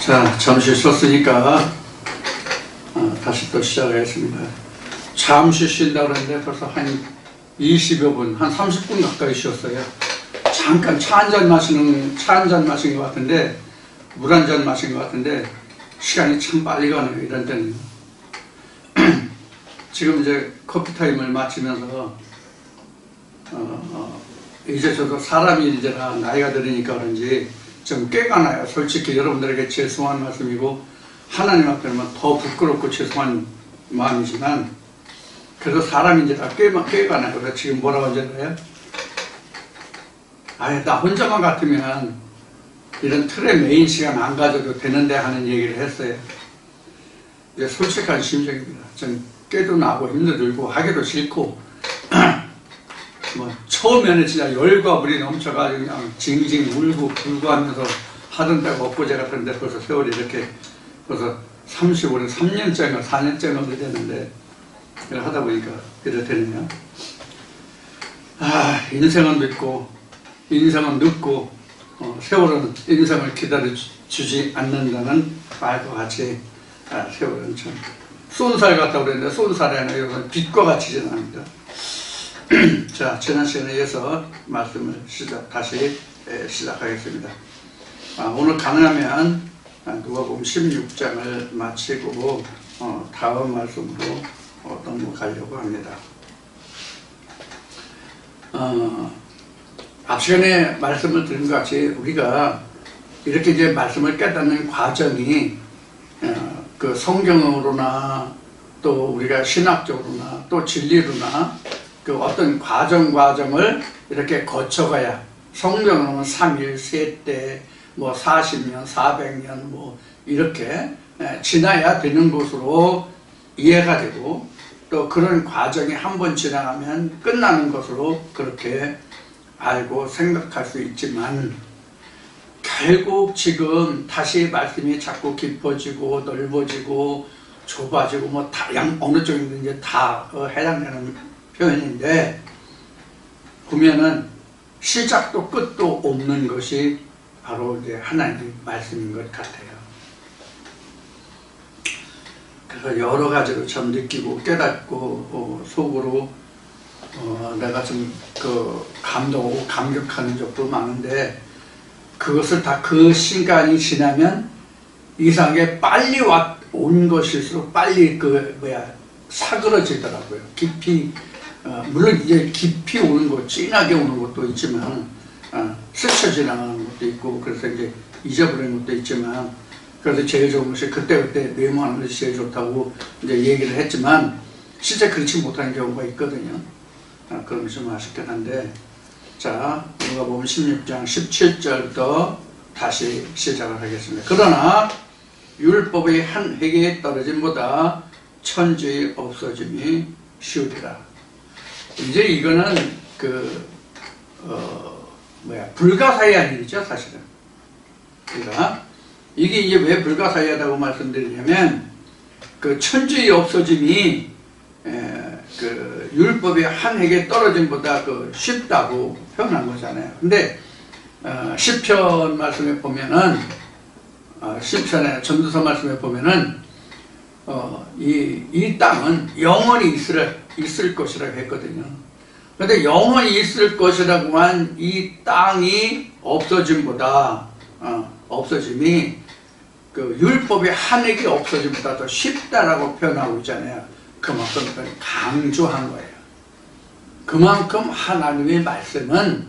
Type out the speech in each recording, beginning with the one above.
자, 잠시 쉬었으니까 다시 또 시작하겠습니다. 잠시 쉰다고 그랬는데 벌써 한 20여 분, 한 30분 가까이 쉬었어요. 잠깐 차 한 잔 마신 것 같은데, 물 한 잔 마신 것 같은데, 시간이 참 빨리 가네요, 이런 때는. 지금 이제 커피 타임을 마치면서, 이제 저도 사람이 이제라 나이가 들으니까 그런지 좀 꾀가 나요. 솔직히 여러분들에게 죄송한 말씀이고, 하나님 앞에는 더 부끄럽고 죄송한 마음이지만, 그래도 사람이 이제 다 꾀가 나요. 그래서 지금 뭐라고 하잖아요? 아예 나 혼자만 같으면 이런 틀의 메인 시간 안 가져도 되는데 하는 얘기를 했어요. 이제 솔직한 심정입니다. 좀 꾀도 나고 힘도 들고 하기도 싫고 뭐 처음에는 진짜 열과 불이 넘쳐가지고 그냥 징징 울고 불고 하면서 하던 데가 엊그제 같은데 벌써 세월이 이렇게 벌써 35년, 3년째인가 4년째인가 됐는데 이걸 하다 보니까 이래 되네요. 인생은 늦고 인생은 늦고 세월은 인생을 기다려주지 않는다는 말과 같이 세월은 참 쏜살 같다고 그랬는데 쏜살이 아니라 이것은 빛과 같이 지납니다. 자, 지난 시간에 이어서 말씀을 다시 시작하겠습니다. 오늘 가능하면 누가복음 16장을 마치고 다음 말씀으로 넘어가려고 합니다. 앞 시간에 말씀을 드린 것 같이 우리가 이렇게 이제 말씀을 깨닫는 과정이 그 성경으로나 또 우리가 신학적으로나 또 진리로나 그 어떤 과정을 이렇게 거쳐가야 성경으로는 3일, 세때, 뭐 40년, 400년 뭐 이렇게 지나야 되는 것으로 이해가 되고 또 그런 과정이 한 번 지나가면 끝나는 것으로 그렇게 알고 생각할 수 있지만 결국 지금 다시 말씀이 자꾸 깊어지고 넓어지고 좁아지고 뭐 다 어느 쪽이든지 다 해당되는 표현인데 보면은 시작도 끝도 없는 것이 바로 이제 하나님의 말씀인 것 같아요. 그래서 여러 가지로 참 느끼고 깨닫고 속으로 내가 좀 감동하고 감격하는 적도 많은데 그것을 다 그 시간이 지나면 이상하게 빨리 온 것일수록 빨리 사그러지더라고요. 깊이 물론 이제 깊이 오는 것, 진하게 오는 것도 있지만 스쳐 지나가는 것도 있고 그래서 이제 잊어버리는 것도 있지만 그래서 제일 좋은 것이 그때그때 메모하는 것이 제일 좋다고 이제 얘기를 했지만 실제 그렇지 못한 경우가 있거든요. 그런 것이 좀 아쉽긴 한데 자, 누가복음 16장 17절부터 다시 시작을 하겠습니다. 그러나 율법의 한 획에 떨어짐보다 천주의 없어짐이 쉬우리라. 이제 이거는 불가사의한 일이죠, 사실은. 그러니까 이게 이제 왜 불가사의하다고 말씀드리냐면 그 천주의 없어짐이 그 율법의 한 획에 떨어짐보다 쉽다고 표현한 거잖아요. 근데 시편 말씀에 보면은 시편의 전도서 말씀에 보면은 이 땅은 영원히 있을 것이라고 했거든요. 그런데 영원히 있을 것이라고만 이 땅이 없어짐보다 없어짐이 그 율법의 한 획이 없어짐보다 더 쉽다라고 표현하고 있잖아요. 그만큼 강조한 거예요. 그만큼 하나님의 말씀은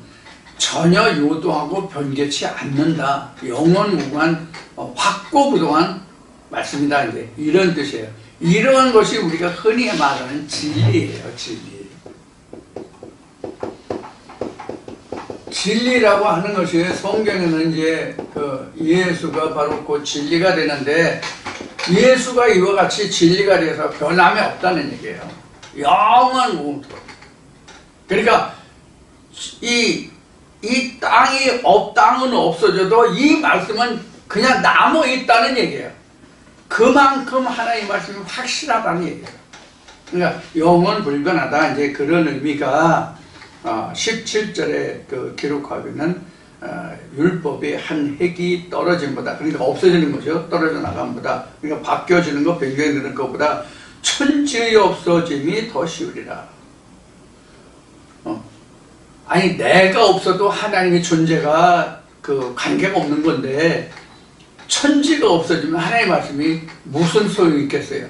전혀 요동하고 변개치 않는다. 영원무관 확고부동한 말씀이다. 이제 이런 뜻이에요. 이런 것이 우리가 흔히 말하는 진리예요. 진리라고 하는 것이 성경에는 이제 예수가 바로 그 진리가 되는데 예수가 이와 같이 진리가 돼서 변함이 없다는 얘기예요. 영원 그러니까 이 땅은 없어져도 이 말씀은 그냥 남아 있다는 얘기예요. 그만큼 하나님의 말씀이 확실하다는 얘기예요. 그러니까 영원 불변하다 이제 그런 의미가 17절에 기록하고 있는 율법의 한 획이 떨어짐보다, 그러니까 없어지는 거죠. 떨어져 나감보다, 그러니까 바뀌어지는 것, 변경되는 것보다 천지의 없어짐이 더 쉬우리라. 아니 내가 없어도 하나님의 존재가 그 관계가 없는 건데 천지가 없어지면 하나님의 말씀이 무슨 소용이 있겠어요?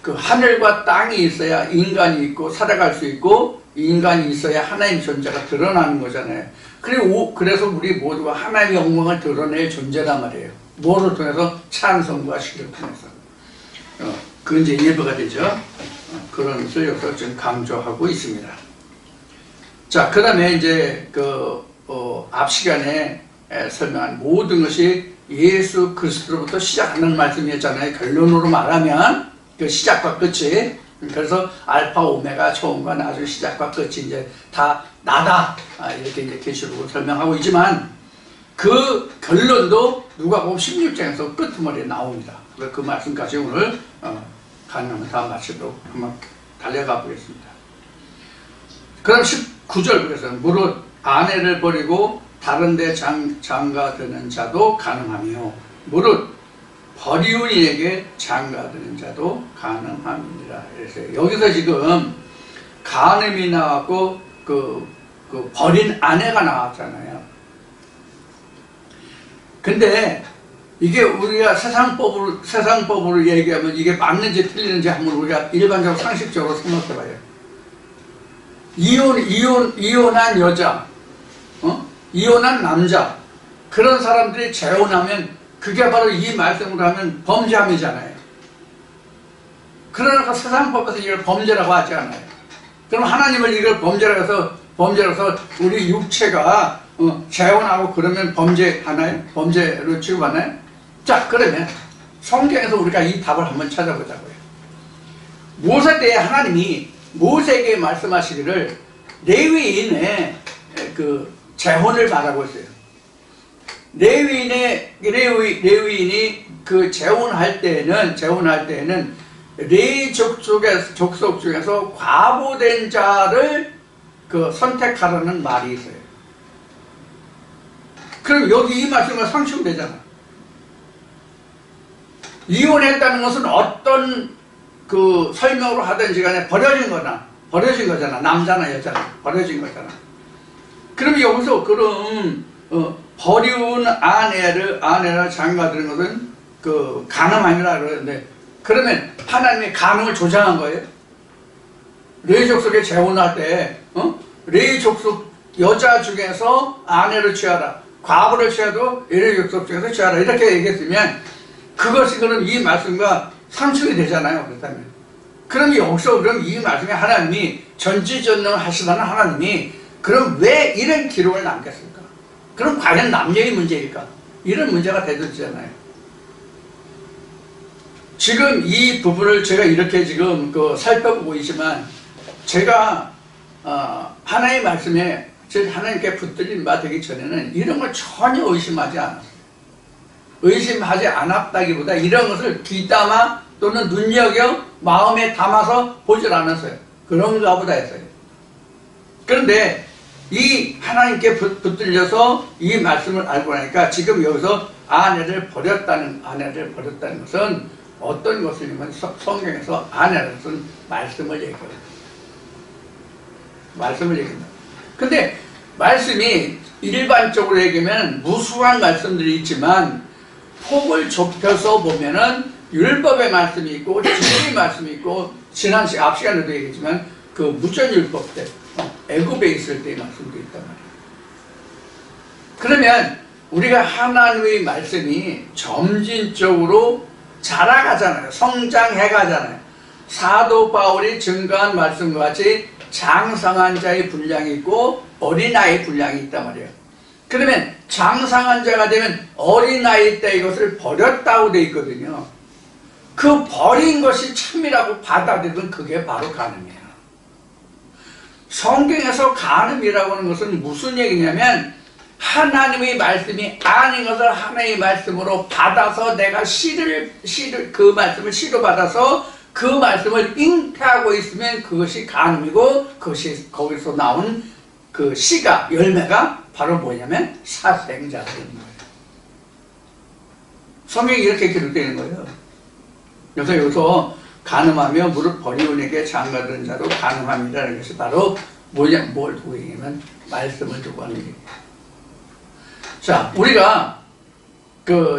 그 하늘과 땅이 있어야 인간이 있고 살아갈 수 있고, 인간이 있어야 하나님의 존재가 드러나는 거잖아요. 그래서 우리 모두가 하나님의 영광을 드러낼 존재란 말이에요. 뭐를 통해서? 찬송과 시를 통해서. 그건 이제 예배가 되죠. 그런 것을 여기서 지금 강조하고 있습니다. 자, 그 다음에 이제 앞 시간에 설명한 모든 것이 예수 그리스도로부터 시작하는 말씀이었잖아요. 결론으로 말하면 그 시작과 끝이. 그래서 알파 오메가 처음과 나중 시작과 끝이 이제 다 나다, 이렇게 이제 계시록으로 설명하고 있지만 그 결론도 누가복음 16장에서 끄트머리에 나옵니다. 그 말씀까지 오늘 가능하면 다 마치도록 한번 달려가 보겠습니다. 그럼 19절 그래서 무릇 아내를 버리고 다른 데 장가드는 자도 가능하며 무릇 버리운 이에게 장가드는 자도 가능합니다. 그래서 여기서 지금 간음이 나왔고 그 버린 아내가 나왔잖아요. 근데 이게 우리가 세상법으로 얘기하면 이게 맞는지 틀리는지 한번 우리가 일반적으로 상식적으로 생각해봐요. 이혼한 여자, 이혼한 남자, 그런 사람들이 재혼하면 그게 바로 이 말씀으로 하면 범죄함이잖아요. 그러니까 세상법에서 이걸 범죄라고 하지 않아요. 그럼 하나님을 이걸 범죄라고 해서 우리 육체가 재혼하고 그러면 범죄하나요? 범죄로 취급하나요? 자, 그러면 성경에서 우리가 이 답을 한번 찾아보자고요. 모세 때 하나님이 모세에게 말씀하시기를 레위인의 그 재혼을 말하고 있어요. 레위인이 그 재혼할 때에는 레위 족속 중에서 과부된 자를 그 선택하라는 말이 있어요. 그럼 여기 이 말씀은 상충되잖아. 이혼했다는 것은 어떤 그 설명으로 하든지 간에 버려진 거잖아. 남자나 여자나 버려진 거잖아. 그럼 여기서 버리운 아내를 장가드는 것은 그 간음아니라 그러는데, 그러면 하나님이 간음을 조장한 거예요? 레위 족속에 재혼할 때 레위 족속 여자 중에서 아내를 취하라, 과부를 취하도 레위 족속 중에서 취하라, 이렇게 얘기했으면 그것이 그럼 이 말씀과 상충이 되잖아요. 그렇다면 그럼 여기서 이 말씀에 하나님이 전지전능하시다는 하나님이 그럼 왜 이런 기록을 남겼을까? 그럼 과연 남녀의 문제일까? 이런 문제가 되잖아요. 지금 이 부분을 제가 이렇게 지금 살펴보고 있지만, 제가 하나님의 말씀에 하나님께 붙들린 바 되기 전에는 이런 걸 전혀 의심하지 않았어요. 의심하지 않았다기보다 이런 것을 귀담아 또는 눈여겨 마음에 담아서 보질 않았어요. 그런가 보다 했어요. 그런데 이 하나님께 붙들려서 이 말씀을 알고 나니까 지금 여기서 아내를 버렸다는 것은 어떤 것이냐면 성경에서 아내라는 것은 말씀을 얘기해요. 말씀을 얘기합니다. 근데 말씀이 일반적으로 얘기하면 무수한 말씀들이 있지만 폭을 좁혀서 보면은 율법의 말씀이 있고 진리의 말씀이 있고, 앞 시간에도 얘기했지만 그 무전율법 때 애굽에 있을 때의 말씀도 있단 말이에요. 그러면 우리가 하나님의 말씀이 점진적으로 자라가잖아요. 성장해가잖아요. 사도 바울이 증거한 말씀과 같이 장성한 자의 분량이 있고 어린아이의 분량이 있단 말이에요. 그러면 장성한 자가 되면 어린아이 때 이것을 버렸다고 되어 있거든요. 그 버린 것이 참이라고 받아들이면 그게 바로 간음이에요. 성경에서 간음이라고 하는 것은 무슨 얘기냐면, 하나님의 말씀이 아닌 것을 하나님의 말씀으로 받아서 내가 그 말씀을 시로 받아서 그 말씀을 잉태하고 있으면 그것이 간음이고, 그것이 거기서 나온 그 열매가 바로 뭐냐면 사생자가 되는 거예요. 성경이 이렇게 기록되는 거예요. 그래서 여기서 간음하며 무릎 버리온에게 장가든 자로 간음함이라는 것이 바로 뭐냐, 뭘 두고 얘기하면 말씀을 두고 하는 얘기예요. 자, 우리가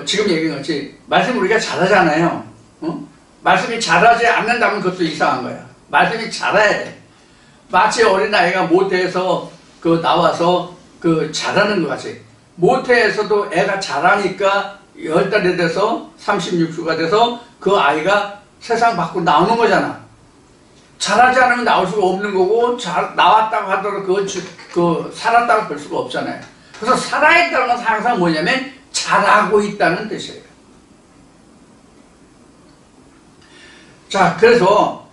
지금 얘기한 것이 말씀을 우리가 잘하잖아요. 말씀이 잘하지 않는다면 그것도 이상한 거야. 말씀이 잘해야 돼. 마치 어린아이가 모태에서 나와서 잘하는 것 같이. 모태에서도 애가 잘하니까 10달이 돼서 36주가 돼서 그 아이가 세상 밖으로 나오는 거잖아. 잘하지 않으면 나올 수가 없는 거고, 나왔다고 하더라도 살았다고 볼 수가 없잖아요. 그래서 살아있다는 것은 항상 뭐냐면 잘하고 있다는 뜻이에요. 자, 그래서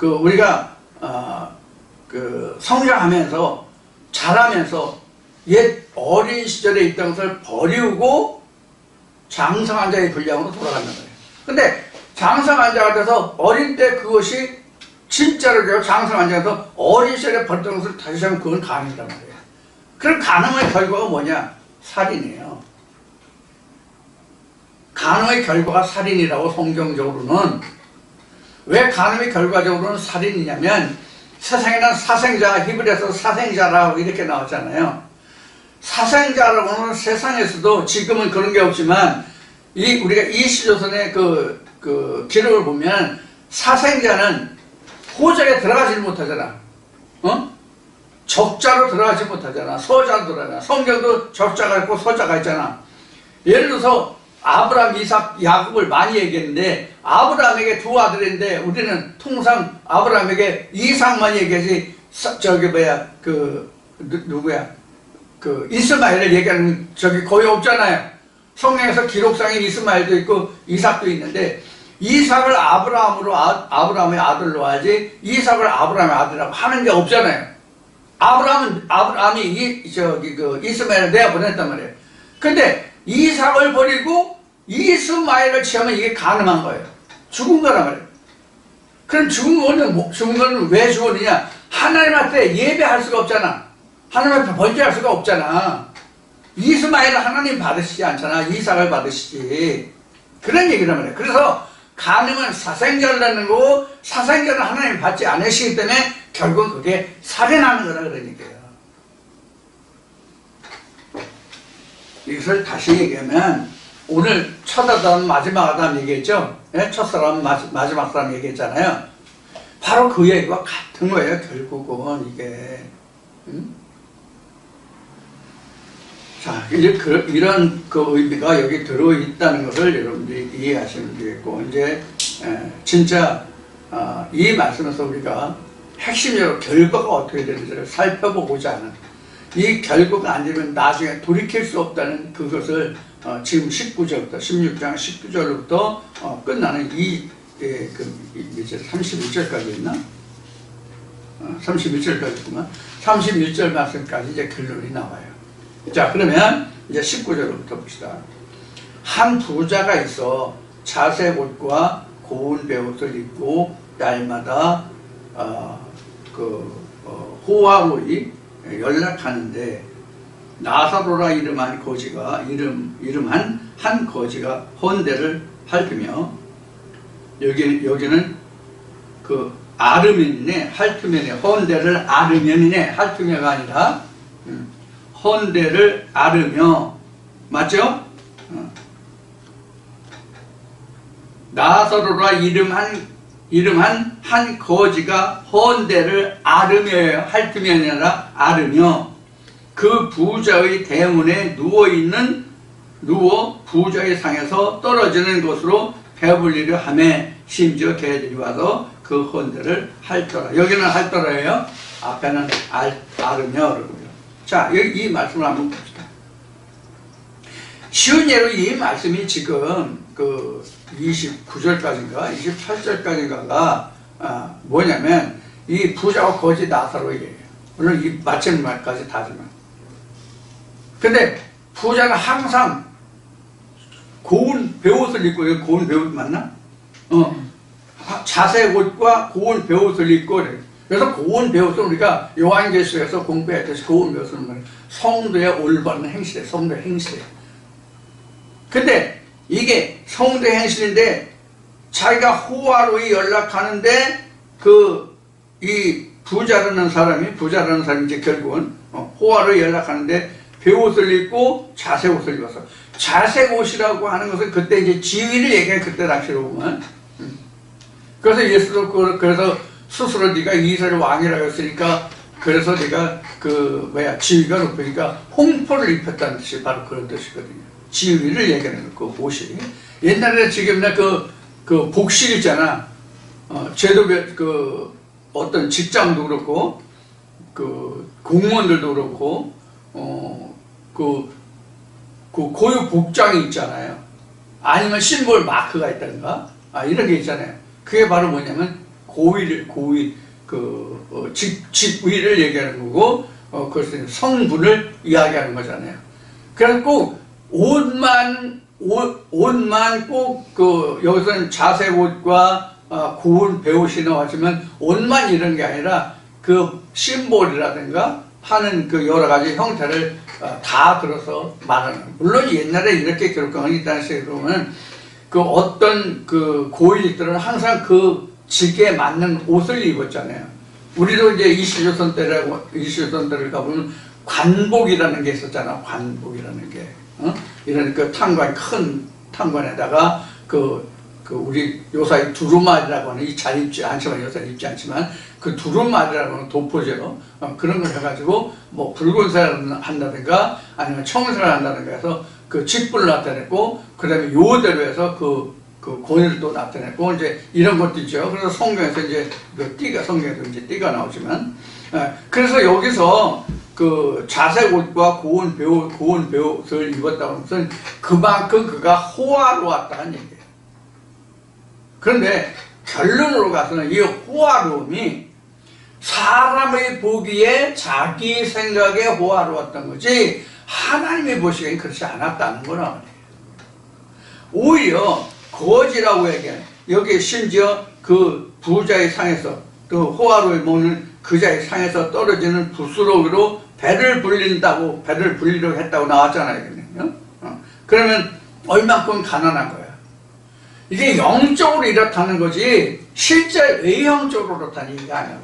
우리가 성장하면서 자라면서 옛 어린 시절에 있던 것을 버리고 장성한 자의 분량으로 돌아간단 말이에요. 근데 장성한 자가 돼서 어릴 때 그것이 진짜로 되고 장성한 자가 돼서 어린 시절에 버렸던 것을 다시 하면 그건 간음이란 말이에요. 그럼 간음의 결과가 뭐냐? 살인이에요. 간음의 결과가 살인이라고 성경적으로는. 왜 간음의 결과적으로는 살인이냐면 세상에는 사생자, 히브리에서 사생자라고 이렇게 나왔잖아요. 사생자라고는 세상에서도 지금은 그런 게 없지만 우리가 이시조선의 기록을 보면 사생자는 호적에 들어가지 못하잖아. 적자로 들어가지 못하잖아. 서자로 들어가잖아. 성경도 적자가 있고 서자가 있잖아. 예를 들어서 아브라함, 이삭, 야곱을 많이 얘기했는데 아브라함에게 두 아들인데 우리는 통상 아브라함에게 이삭만 얘기하지 이스마엘을 얘기하는 적이 거의 없잖아요. 성경에서 기록상에 이스마엘도 있고 이삭도 있는데 이삭을 아브라함의 아들로 하지 이삭을 아브라함의 아들이라고 하는 게 없잖아요. 아브라함이 이스마엘을 내가 보냈단 말이에요. 근데 이삭을 버리고 이스마엘을 취하면 이게 가능한 거예요. 죽은 거란 말이에요. 그럼 죽은 거는 왜 죽었느냐? 하나님 앞에 예배할 수가 없잖아. 하나님 앞에 번제할 수가 없잖아. 이스마엘은 하나님 받으시지 않잖아. 이삭을 받으시지. 그런 얘기란 말이에요. 그래서 간음은 사생자를 낳는 거고 사생자는 하나님 받지 않으시기 때문에 결국 그게 살인하는 거라 그런 얘기예요. 이것을 다시 얘기하면 오늘 첫 아담 마지막 아담 얘기했죠. 첫사람 마지막 사람 얘기했잖아요. 바로 그 얘기와 같은 거예요. 결국은 이게. 자, 이제 이런 의미가 여기 들어있다는 것을 여러분들이 이해하시면 되겠고, 이제 진짜 이 말씀에서 우리가 핵심적으로 결과가 어떻게 되는지를 살펴보고자 하는, 이 결과가 안 되면 나중에 돌이킬 수 없다는 그것을 지금 19절부터 16장 19절부터 끝나는 이제 31절까지 있나? 31절까지 있구만. 31절 말씀까지 이제 결론이 나와요. 자, 그러면 이제 19절부터 봅시다. 한 부자가 있어 자색 옷과 고운 베옷을 입고 날마다 호화로이 연락하는데 나사로라 이름한 거지가 헌대를 핥으며, 여기는 아르면이네. 핥으면이 헌대를 아르면이네. 핥으며가 아니라 헌대를 아르며, 맞죠? 나사로라 이름한 한 거지가 헌대를 아르며예요. 핥으면이 아니라 아르며, 그 부자의 대문에 누워 부자의 상에서 떨어지는 것으로 배불리려 하며 심지어 개들이 와서 그 헌대를 핥더라. 여기는 핥더라예요. 앞에는 아르며 그러고요. 자, 여기 이 말씀을 한번 봅시다. 쉬운 예로 이 말씀이 지금 29절까지인가 28절까지인가가 뭐냐면 이 부자와 거지 나사로에게, 물론 이 마침말까지 다지만, 근데 부자는 항상 고운 베옷을 입고, 여기 고운 베옷 맞나? 자색 옷과 고운 베옷을 입고 그래. 그래서 고운 배우도 우리가 요한계시록에서 공부했듯이 고운 배우는 성도의 올바른 행실이에요. 성도의 행실이에요. 근데 이게 성도의 행실인데 자기가 호화로이 연락하는데 이 부자라는 사람이 이제 결국은 호화로이 연락하는데 배옷을 입고 자색 옷을 입어서 자색 옷이라고 하는 것은 그때 이제 지위를 얘기해 그때 당시로 보면 그래서 예수도 그래서 스스로 네가 이스라엘 왕이라고 했으니까 그래서 네가 지위가 높으니까 홍포를 입혔다는 뜻이 바로 그런 뜻이거든요. 지위를 얘기하는 그 옷이 옛날에 지금 그 복실 있잖아. 제도별 어떤 직장도 그렇고 공무원들도 그렇고 고유 복장이 있잖아요. 아니면 심볼 마크가 있다든가 이런 게 있잖아요. 그게 바로 뭐냐면 직위를 얘기하는 거고 그것은 성분을 이야기하는 거잖아요. 그래서 꼭 옷만 꼭 여기서는 자색 옷과 고운 배옷이 나왔지만 옷만 이런 게 아니라 그 심볼이라든가 하는 그 여러 가지 형태를 다 들어서 말하는. 물론 옛날에 이렇게 기록한 게 있다는 식으로 보면 어떤 고위직들은 항상 그 직에 맞는 옷을 입었잖아요. 우리도 이제 이시조선 때를 가보면 관복이라는 게 있었잖아. 관복이라는 게. 이런 큰 탄관에다가 우리 요사이 두루마리라고 하는 이 잘 입지 않지만 요사이 입지 않지만 그 두루마리라고 하는 도포제로 그런 걸 해가지고 뭐 붉은색을 한다든가 아니면 청색을 한다든가 해서 그 직분을 나타냈고 그 다음에 요대로 해서 그 권위를 또 나타냈고 이제 이런 것도 있죠. 그래서 성경에서 이제 성경에서 이제 띠가 나오지만 그래서 여기서 자색 옷과 고운 배옷을 입었다는 것은 그만큼 그가 호화로웠다는 얘기예요. 그런데 결론으로 가서는 이 호화로움이 사람의 보기에 자기 생각에 호화로웠던 거지 하나님의 보시기엔 그렇지 않았다는 거란 말이에요. 오히려 거지라고 얘기해요. 여기 심지어 그 부자의 상에서 또 호화로이 먹는 그 자의 상에서 떨어지는 부스러기로 배를 불리려고 했다고 나왔잖아요. 그러면 얼만큼 가난한 거야. 이게 영적으로 이렇다는 거지 실제 외형적으로 그렇다는 얘기가 아니야.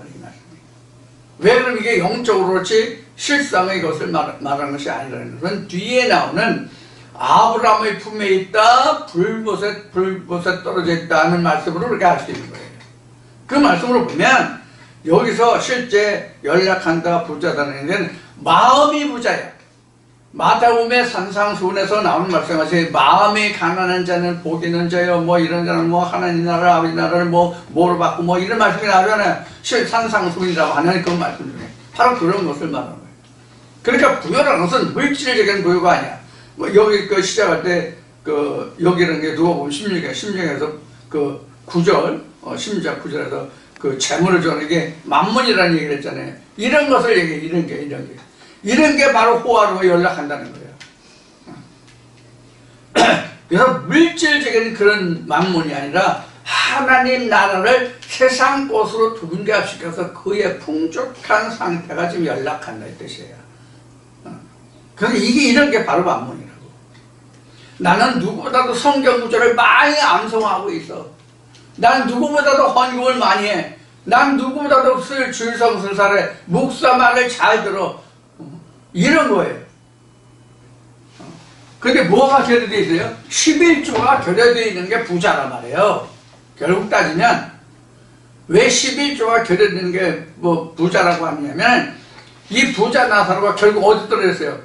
왜 그럼 이게 영적으로 그렇지 실상의 것을 말하는 것이 아니라는 것은 뒤에 나오는 아브라함의 품에 있다 불못에 떨어져 있다는 말씀으로 그렇게 알 수 있는 거예요. 그 말씀으로 보면 여기서 실제 연락한다 부자다는 데는 마음이 부자야. 마태복음의 산상수훈에서 나오는 말씀하시 마음이 가난한 자는 복이 있는 자요 뭐 이런 자는 뭐 하나님 나라 아버지 나라를 뭐로 받고 뭐 이런 말씀이 나오잖아요. 산상수훈이라고 하는 그 말씀 중에 바로 그런 것을 말하는 거예요. 그러니까 부여라는 것은 물질적인 부여가 아니야. 뭐 여기 시작할 때 여기라는 게 누가 보면 심령에서 9절 심작 9절에서 재물을 주는 게 만문이라는 얘기를 했잖아요. 이런 것을 얘기해. 이런 게 바로 호화로 연락한다는 거예요. 그래서 물질적인 그런 만문이 아니라 하나님 나라를 세상 것으로 둔갑시켜서 그의 풍족한 상태가 지금 연락한다 이 뜻이에요. 그래서 이런 게 바로 만문이라고. 나는 누구보다도 성경 구절을 많이 암송하고 있어. 난 누구보다도 헌금을 많이 해. 난 누구보다도 주일성수를 잘해. 목사 말을 잘 들어. 이런 거예요. 근데 뭐가 결여되어 있어요? 11조가 결여되어 있는 게 부자란 말이에요. 결국 따지면 왜 11조가 결여되는 게 부자라고 하냐면 이 부자 나사로가 결국 어디 떨어졌어요?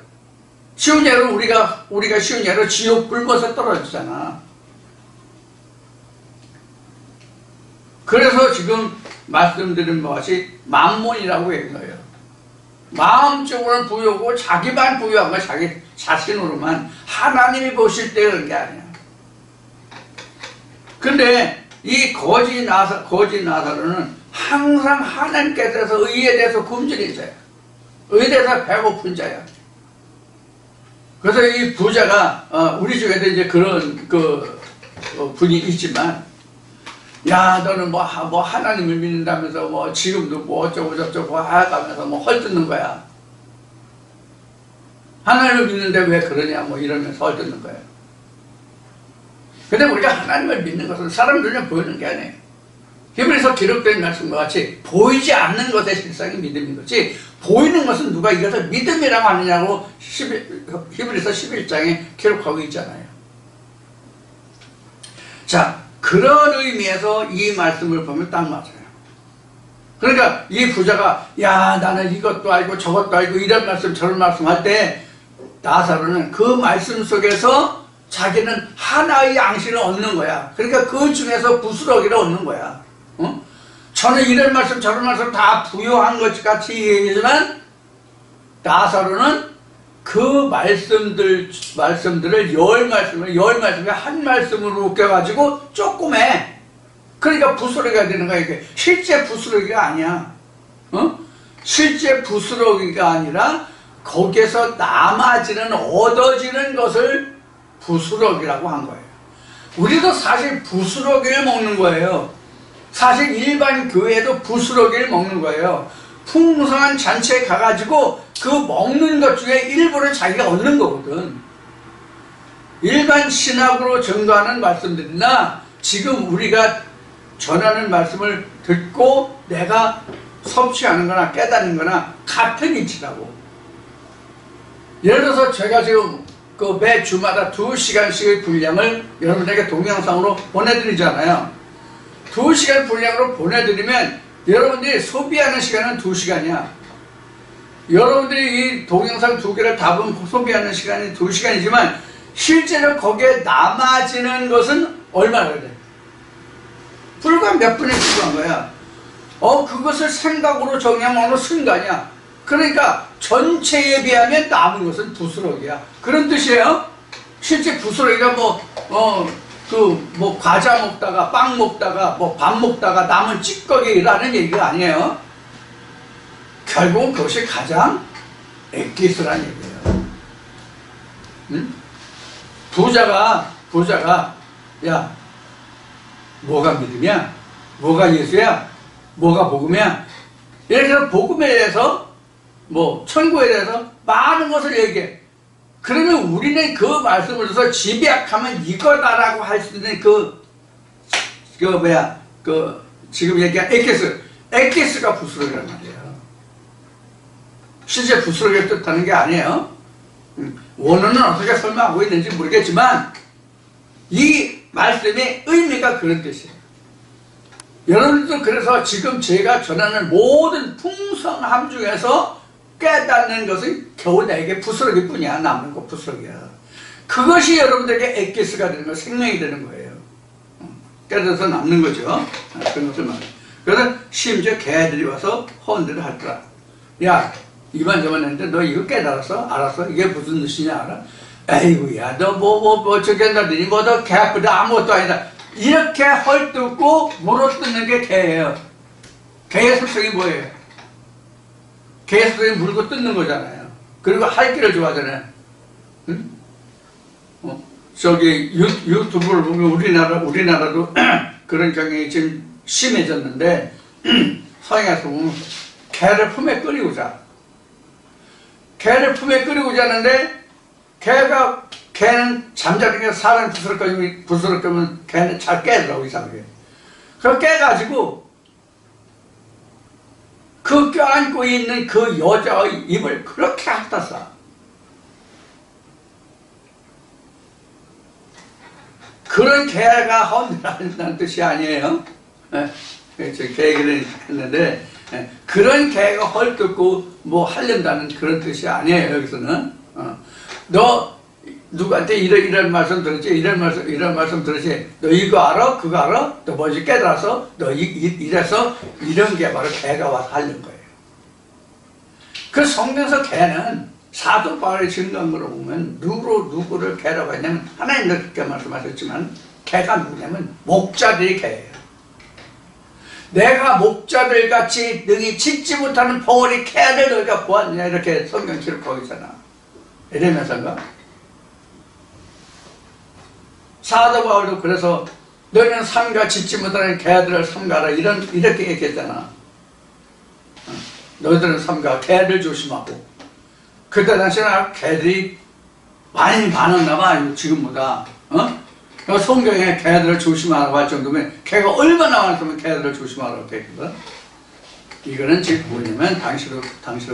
쉬운 예로 우리가 쉬운 예로 지옥 불못에 떨어졌잖아. 그래서 지금 말씀드린 것이 만몬이라고 얘기해요. 마음적으로는 부여고 자기만 부여한 거 자기 자신으로만 하나님이 보실 때 그런 게 아니야. 근데 이 거지 나사로는 항상 하나님께 대해서 의에 대해서 굶주린 자야. 의에 대해서 배고픈 자야. 그래서 이 부자가 우리 중에도 이제 그런 분이 있지만 야, 너는 뭐 하나님을 믿는다면서 뭐 지금도 뭐 어쩌고 저쩌고 하가면서 뭐 헐뜯는 거야. 하나님을 믿는데 왜 그러냐 뭐 이러면서 헐뜯는 거예요. 근데 우리가 하나님을 믿는 것은 사람 눈에 보이는 게 아니에요. 히브리서 기록된 말씀과 같이 보이지 않는 것의 실상이 믿음인 거지, 보이는 것은 누가 이것을 믿음이라고 하느냐고 히브리서 11장에 기록하고 있잖아요. 자, 그런 의미에서 이 말씀을 보면 딱 맞아요. 그러니까 이 부자가 야, 나는 이것도 알고 저것도 알고 이런 말씀 저런 말씀 할 때 나사로는 그 말씀 속에서 자기는 하나의 양식을 얻는 거야. 그러니까 그 중에서 부스러기를 얻는 거야. 저는 이런 말씀 저런 말씀 다 부요한 것 같이 얘기하지만 나사로는 그 말씀들을 열 말씀에 한 말씀으로 웃겨가지고 조그매. 그러니까 부스러기가 되는 거야. 이게 실제 부스러기가 아니야. 실제 부스러기가 아니라 거기에서 남아지는 얻어지는 것을 부스러기라고 한 거예요. 우리도 사실 부스러기를 먹는 거예요. 사실 일반 교회도 부스러기를 먹는 거예요. 풍성한 잔치에 가가지고 그 먹는 것 중에 일부를 자기가 얻는 거거든. 일반 신학으로 전도하는 말씀들이나 지금 우리가 전하는 말씀을 듣고 내가 섭취하는 거나 깨닫는 거나 같은 이치라고. 예를 들어서 제가 지금 그 매 주마다 2시간씩의 분량을 여러분에게 동영상으로 보내드리잖아요. 2시간 분량으로 보내드리면 여러분들이 소비하는 시간은 2시간이야. 여러분들이 이 동영상 2개를 다 보면 소비하는 시간이 2시간이지만 실제로 거기에 남아지는 것은 얼마나 돼? 불과 몇 분에 불과한 거야. 그것을 생각으로 정리하면 어느 순간이야. 그러니까 전체에 비하면 남은 것은 부스러기야. 그런 뜻이에요. 실제 부스러기가 과자 먹다가 빵 먹다가 밥 먹다가 남은 찌꺼기라는 얘기가 아니에요. 결국은 그것이 가장 액기스란 얘기예요. 응? 부자가 야, 뭐가 믿음이야? 뭐가 예수야? 뭐가 복음이야? 예를 들어 복음에 대해서 천국에 대해서 많은 것을 얘기해. 그러면 우리는 그 말씀을 들어서 집약하면 이거다라고 할 수 있는 지금 얘기한 액기스가 부스러기란 말이에요. 실제 부스러기를 뜻하는 게 아니에요. 원어는 어떻게 설명하고 있는지 모르겠지만 이 말씀의 의미가 그런 뜻이에요. 여러분들도 그래서 지금 제가 전하는 모든 풍성함 중에서 깨닫는 것은 겨우 내게 부스러기 뿐이야. 남는 거 부스러기야. 그것이 여러분들에게 액기스가 되는 거, 생명이 되는 거예요. 깨닫아서 남는 거죠. 그런 것들 말이에요. 그래서 심지어 개들이 와서 헌들을 하더라. 야, 이만저만 했는데 너 이거 깨달았어? 알았어? 이게 무슨 뜻이냐 알아? 에이구야, 너 저기 한다더니 너 개뿔이다 아무것도 아니다. 이렇게 헐뜯고 물어뜯는 게 개예요. 개의 속성이 뭐예요? 개의 속성이 물고 뜯는 거잖아요. 그리고 핥기를 좋아하잖아요. 응? 저기 유튜브를 보면 우리나라도 그런 경향이 지금 심해졌는데 서양에서 보면 개를 품에 끌이고 자. 개를 품에 끌이고 자는데 개는 잠자는 게 사람 부스럭거리면 개는 잘 깨더라고 이상하게. 그걸 깨가지고 그 껴안고 있는 그 여자의 입을 그렇게 핥았어. 그런 개가 헌다는 뜻이 아니에요. 저 개기를 했는데 그런 개가 헐뜯고 하려다는 그런 뜻이 아니에요. 여기서는 너 누구한테 이런 말씀 들었지? 이런 말씀 들었지? 너 이거 알아? 그거 알아? 너 뭐지 깨달아서? 너 이래서 이런 게 바로 개가 와서 하려는 거예요. 그 성경에서 개는 사도 바울의 증거로 보면 누구를 개라고 했냐면 하나님도 그렇게 말씀하셨지만 개가 누구냐면 목자들이 개예요. 내가 목자들 같이 능히 짖지 못하는 벙어리 개를 너희가 보았느냐 이렇게 성경 기록하고 있잖아. 이러면서인가? 사도 바울도 그래서 너희는 삼가 짓지 못하는 개들을 삼가라. 이렇게 얘기했잖아. 너희들은 삼가 개들 조심하고. 그때 당시에는 개들이 많이 많았나 봐. 지금보다. 성경에 개들을 조심하라고 할 정도면 개가 얼마나 많았으면 개들을 조심하라고 했거든. 이거는 지금 뭐냐면 당시로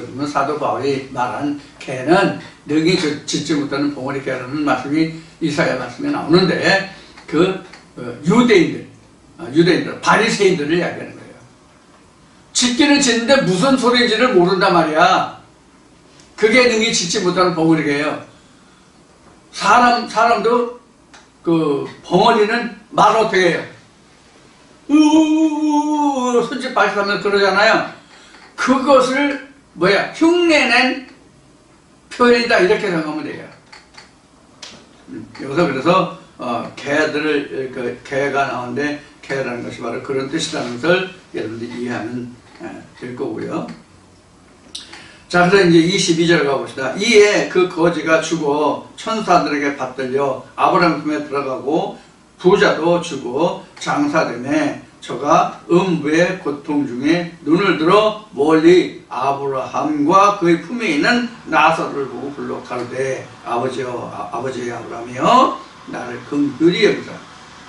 보면 사도 바울이 말한 개는 능히 짓지 못하는 봉어리 개라는 말씀이 이사야 말씀에 나오는데 그 유대인들 바리새인들을 이야기하는 거예요. 짓기는 짓는데 무슨 소리인지를 모른단 말이야. 그게 능히 짓지 못하는 봉어리 개예요. 사람도 그 벙어리는 말 어떻게 해요? 손짓 발사하면서 그러잖아요. 그것을 흉내낸 표현이다 이렇게 생각하면 돼요. 여기서 그래서 개가 나오는데 개라는 것이 바로 그런 뜻이라는 것을 여러분들이 이해하면 될 거고요. 자, 그래서 이제 22절 가봅시다. 이에 그 거지가 죽어 천사들에게 받들려 아브라함 품에 들어가고 부자도 죽어 장사되매 저가 음부의 고통 중에 눈을 들어 멀리 아브라함과 그의 품에 있는 나사로를 보고 불러 가로되 아버지 아브라함이여 나를 긍휼히 여기사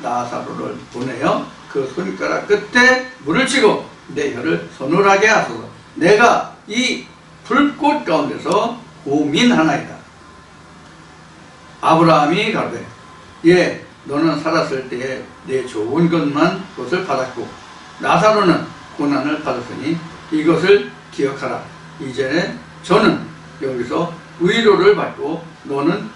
나사로를 보내어 그 손가락 끝에 물을 치고 내 혀를 서늘하게 하소서. 내가 이 불꽃 가운데서 고민하나이다. 아브라함이 가로되 예 너는 살았을 때에 내 좋은 것을 받았고 나사로는 고난을 받았으니 이것을 기억하라. 이전에 저는 여기서 위로를 받고 너는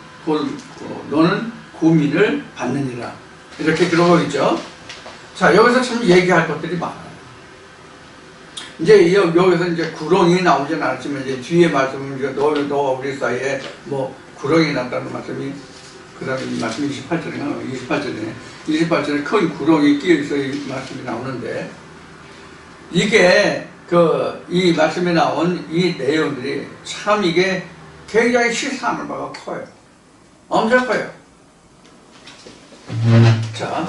고민을 받느니라. 이렇게 들어가고 있죠. 자, 여기서 참 얘기할 것들이 많아요. 이제 여기서 이제 구렁이 나오진 않았지만 이제 뒤에 말씀은 너와 우리 사이에 구렁이 났다는 말씀이 그 다음에 이 말씀이 28절에 큰 구렁이 끼어있어 이 말씀이 나오는데 이게 이 말씀에 나온 이 내용들이 참 이게 굉장히 실상을 바가 커요. 엄청 커요. 자.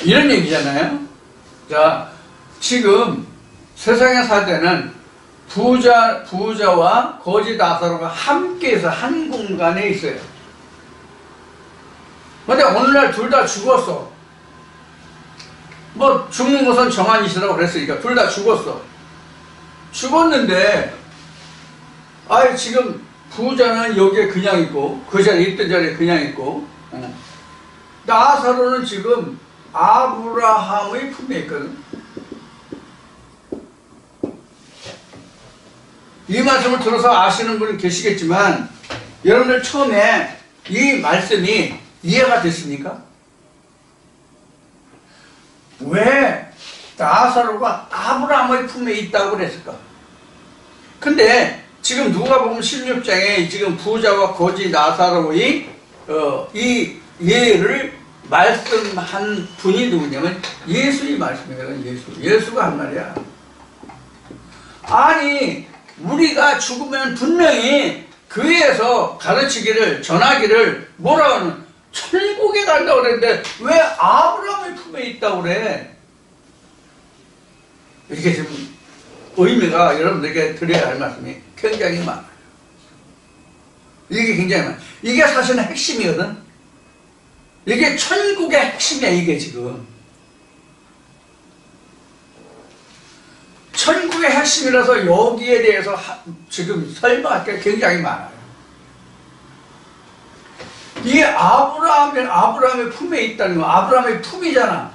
이런 얘기잖아요. 자, 지금 세상에 살 때는 부자와 거지 나사로가 함께해서 한 공간에 있어요. 근데 오늘날 둘 다 죽었어. 죽는 것은 정한이시라고 그랬으니까 둘 다 죽었어. 죽었는데, 지금 부자는 여기에 그냥 있고, 그 자리에 있던 자리에 그냥 있고, 나사로는 지금 아브라함의 품에 있거든. 이 말씀을 들어서 아시는 분은 계시겠지만 여러분들 처음에 이 말씀이 이해가 됐습니까? 왜 나사로가 아브라함의 품에 있다고 그랬을까? 근데 지금 누가복음 16장에 지금 부자와 거지 나사로의 이 예를 말씀한 분이 누구냐면 예수의 말씀이거든. 예수가 한 말이야. 아니 우리가 죽으면 분명히 교회에서 가르치기를 전하기를 뭐라 하는 천국에 간다고 그랬는데 왜 아브라함의 품에 있다고 그래? 이렇게 지금 의미가 여러분들에게 드려야 할 말씀이 굉장히 많아요. 이게 굉장히 많아요. 이게 사실은 핵심이거든. 이게 천국의 핵심이야. 이게 지금 천국의 핵심이라서 여기에 대해서 지금 설명할 게 굉장히 많아요. 이게 아브라함의 품에 있다는 거, 아브라함의 품이잖아.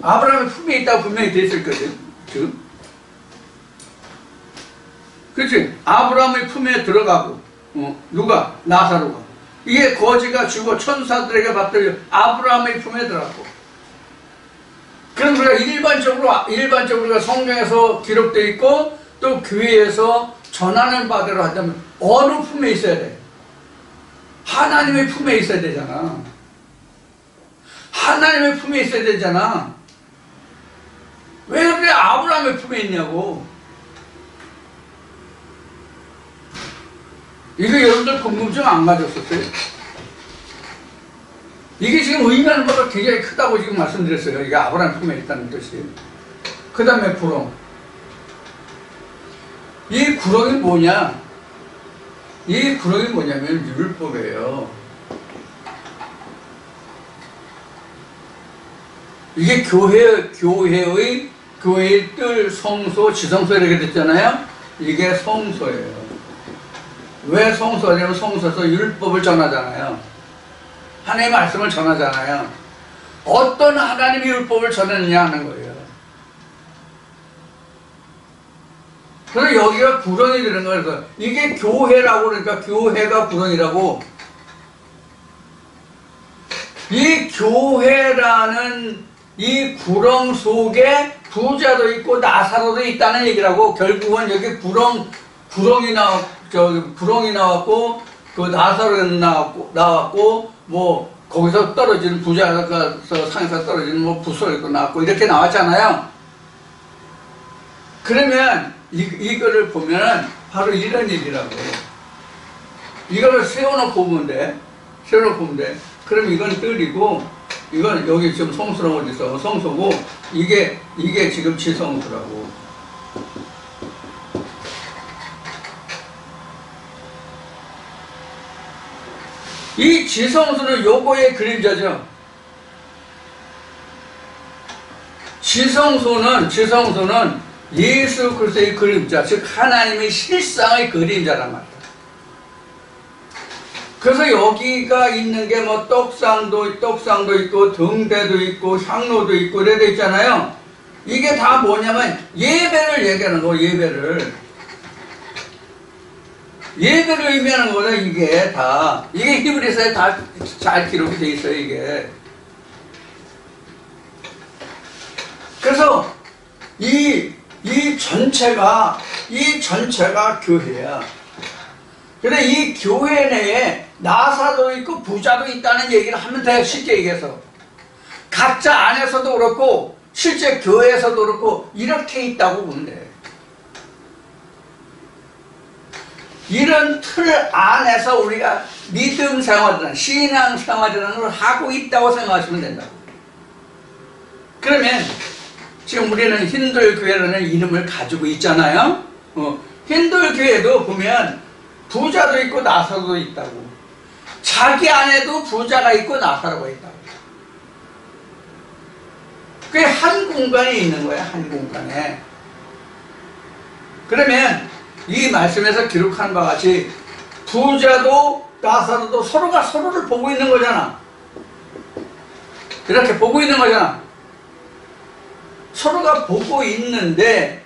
아브라함의 품에 있다고 분명히 됐을 거지 지금. 그렇지? 아브라함의 품에 들어가고 누가? 나사로가. 이게 거지가 죽어 천사들에게 받들려 아브라함의 품에 들어갔고. 그럼 우리가 일반적으로 성경에서 기록되어 있고 또 교회에서 전하는 바대로 하자면 어느 품에 있어야 돼? 하나님의 품에 있어야 되잖아. 하나님의 품에 있어야 되잖아. 왜 그래 아브라함의 품에 있냐고. 이거 여러분들 궁금증 안 가졌었어요? 이게 지금 의미하는 바가 굉장히 크다고 지금 말씀드렸어요. 이게 아브라함 품에 있다는 뜻이. 그 다음에 구렁. 이 구렁이 뭐냐? 이 구렁이 뭐냐면 율법이에요. 이게 교회의 뜰, 성소, 지성소 이렇게 됐잖아요. 이게 성소예요. 왜 성소냐면 성소에서 율법을 전하잖아요. 하나님의 말씀을 전하잖아요. 어떤 하나님의 율법을 전했느냐 하는 거예요. 그래서 여기가 구렁이 되는 거예요. 그래서 이게 교회라고 그러니까 교회가 구렁이라고. 이 교회라는 이 구렁 속에 부자도 있고 나사로도 있다는 얘기라고. 결국은 여기 구렁이 나왔고 그 나사로 나왔고 뭐 거기서 떨어지는 부자가 상에서 떨어지는 뭐 부소리도 나왔고 이렇게 나왔잖아요. 그러면 이거를 보면은 바로 이런 얘기라고. 이거를 세워놓고 보면 돼. 그럼 이건 뜰이고 이건 여기 지금 성소라고 어디 있어? 성소고 이게 지금 지성소라고. 이 지성소는 요거의 그림자죠. 지성소는 예수 그리스도의 그림자, 즉 하나님의 실상의 그림자란 말이에요. 그래서 여기가 있는 게 뭐 떡상도 있고 등대도 있고 향로도 있고 이래 돼 있잖아요. 이게 다 뭐냐면 예배를 얘기하는 거. 예배를 의미하는 거다. 이게 다 이게 히브리서에 다 잘 기록이 돼 있어요. 이게. 그래서 이 전체가 교회야. 그래 이 교회 내에 나사도 있고 부자도 있다는 얘기를 하면 돼. 쉽게 얘기해서 각자 안에서도 그렇고 실제 교회에서도 그렇고 이렇게 있다고 보면 돼. 이런 틀 안에서 우리가 믿음 생활이나 신앙 생활이라는 걸 하고 있다고 생각하시면 된다. 그러면 지금 우리는 힌두교회라는 이름을 가지고 있잖아요. 힌두교회도 보면 부자도 있고 나사로도 있다고. 자기 안에도 부자가 있고 나사로가 있다고. 그게 한 공간에 있는 거야. 한 공간에. 그러면 이 말씀에서 기록한 바와 같이 부자도 나사로도 서로가 서로를 보고 있는 거잖아. 이렇게 보고 있는 거잖아. 서로가 보고 있는데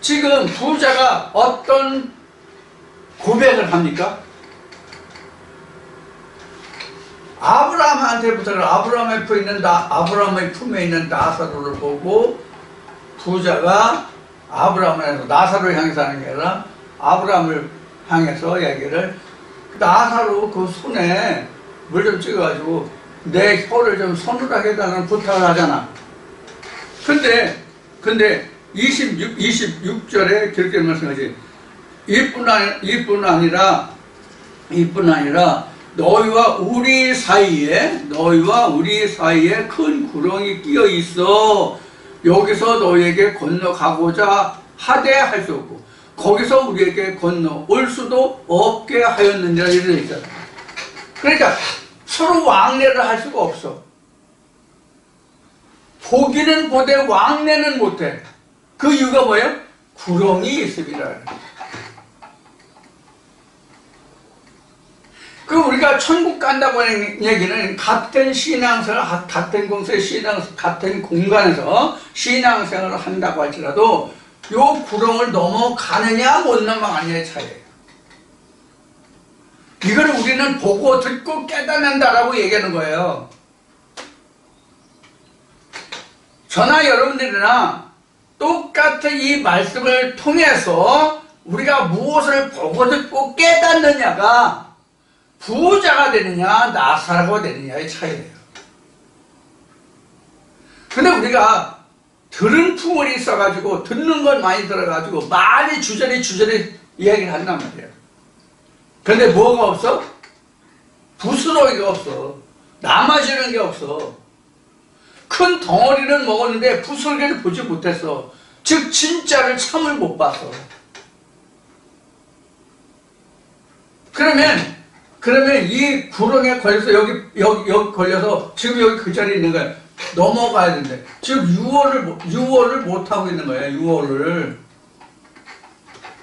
지금 부자가 어떤 고백을 합니까? 아브라함한테부터 아브라함의 품에 있는 나사로를 보고 부자가 아브라함을 향해서 나사로를 향해서 하는 게 아니라 아브라함을 향해서 얘기를 나사로 그 손에 물 좀 찍어가지고 내 혀를 좀 서늘하게 해달라는 부탁을 하잖아. 근데 26절에 그렇게 말씀하지. 이뿐 아니라 너희와 우리 사이에 큰 구렁이 끼어 있어. 여기서 너희에게 건너가고자 하되 할 수 없고 거기서 우리에게 건너올 수도 없게 하였느니라 이렇게 되어 있잖아. 그러니까 서로 왕래를 할 수가 없어. 보기는 보되 왕래는 못해. 그 이유가 뭐예요? 구렁이 있습니다. 그 우리가 천국 간다고 하는 얘기는 같은 신앙생활, 같은 공소의 같은 공간에서 신앙생활을 한다고 할지라도 요 구렁을 넘어가느냐 못 넘어가느냐의 차이예요. 이걸 우리는 보고 듣고 깨닫는다라고 얘기하는 거예요. 저나 여러분들이나 똑같은 이 말씀을 통해서 우리가 무엇을 보고 듣고 깨닫느냐가 부자가 되느냐 나사로가 되느냐의 차이예요. 근데 우리가 들은 풍월이 있어가지고 듣는 건 많이 들어가지고 많이 주저리 이야기를 한단 말이에요. 근데 뭐가 없어? 부스러기가 없어. 남아지는 게 없어. 큰 덩어리는 먹었는데 부스러기를 보지 못했어. 즉 진짜를 참을 못 봤어. 그러면 이 구렁이에 걸려서 여기 걸려서 지금 여기 그 자리에 있는 거야. 넘어가야 되는데 지금 유월을 못 하고 있는 거야. 유월을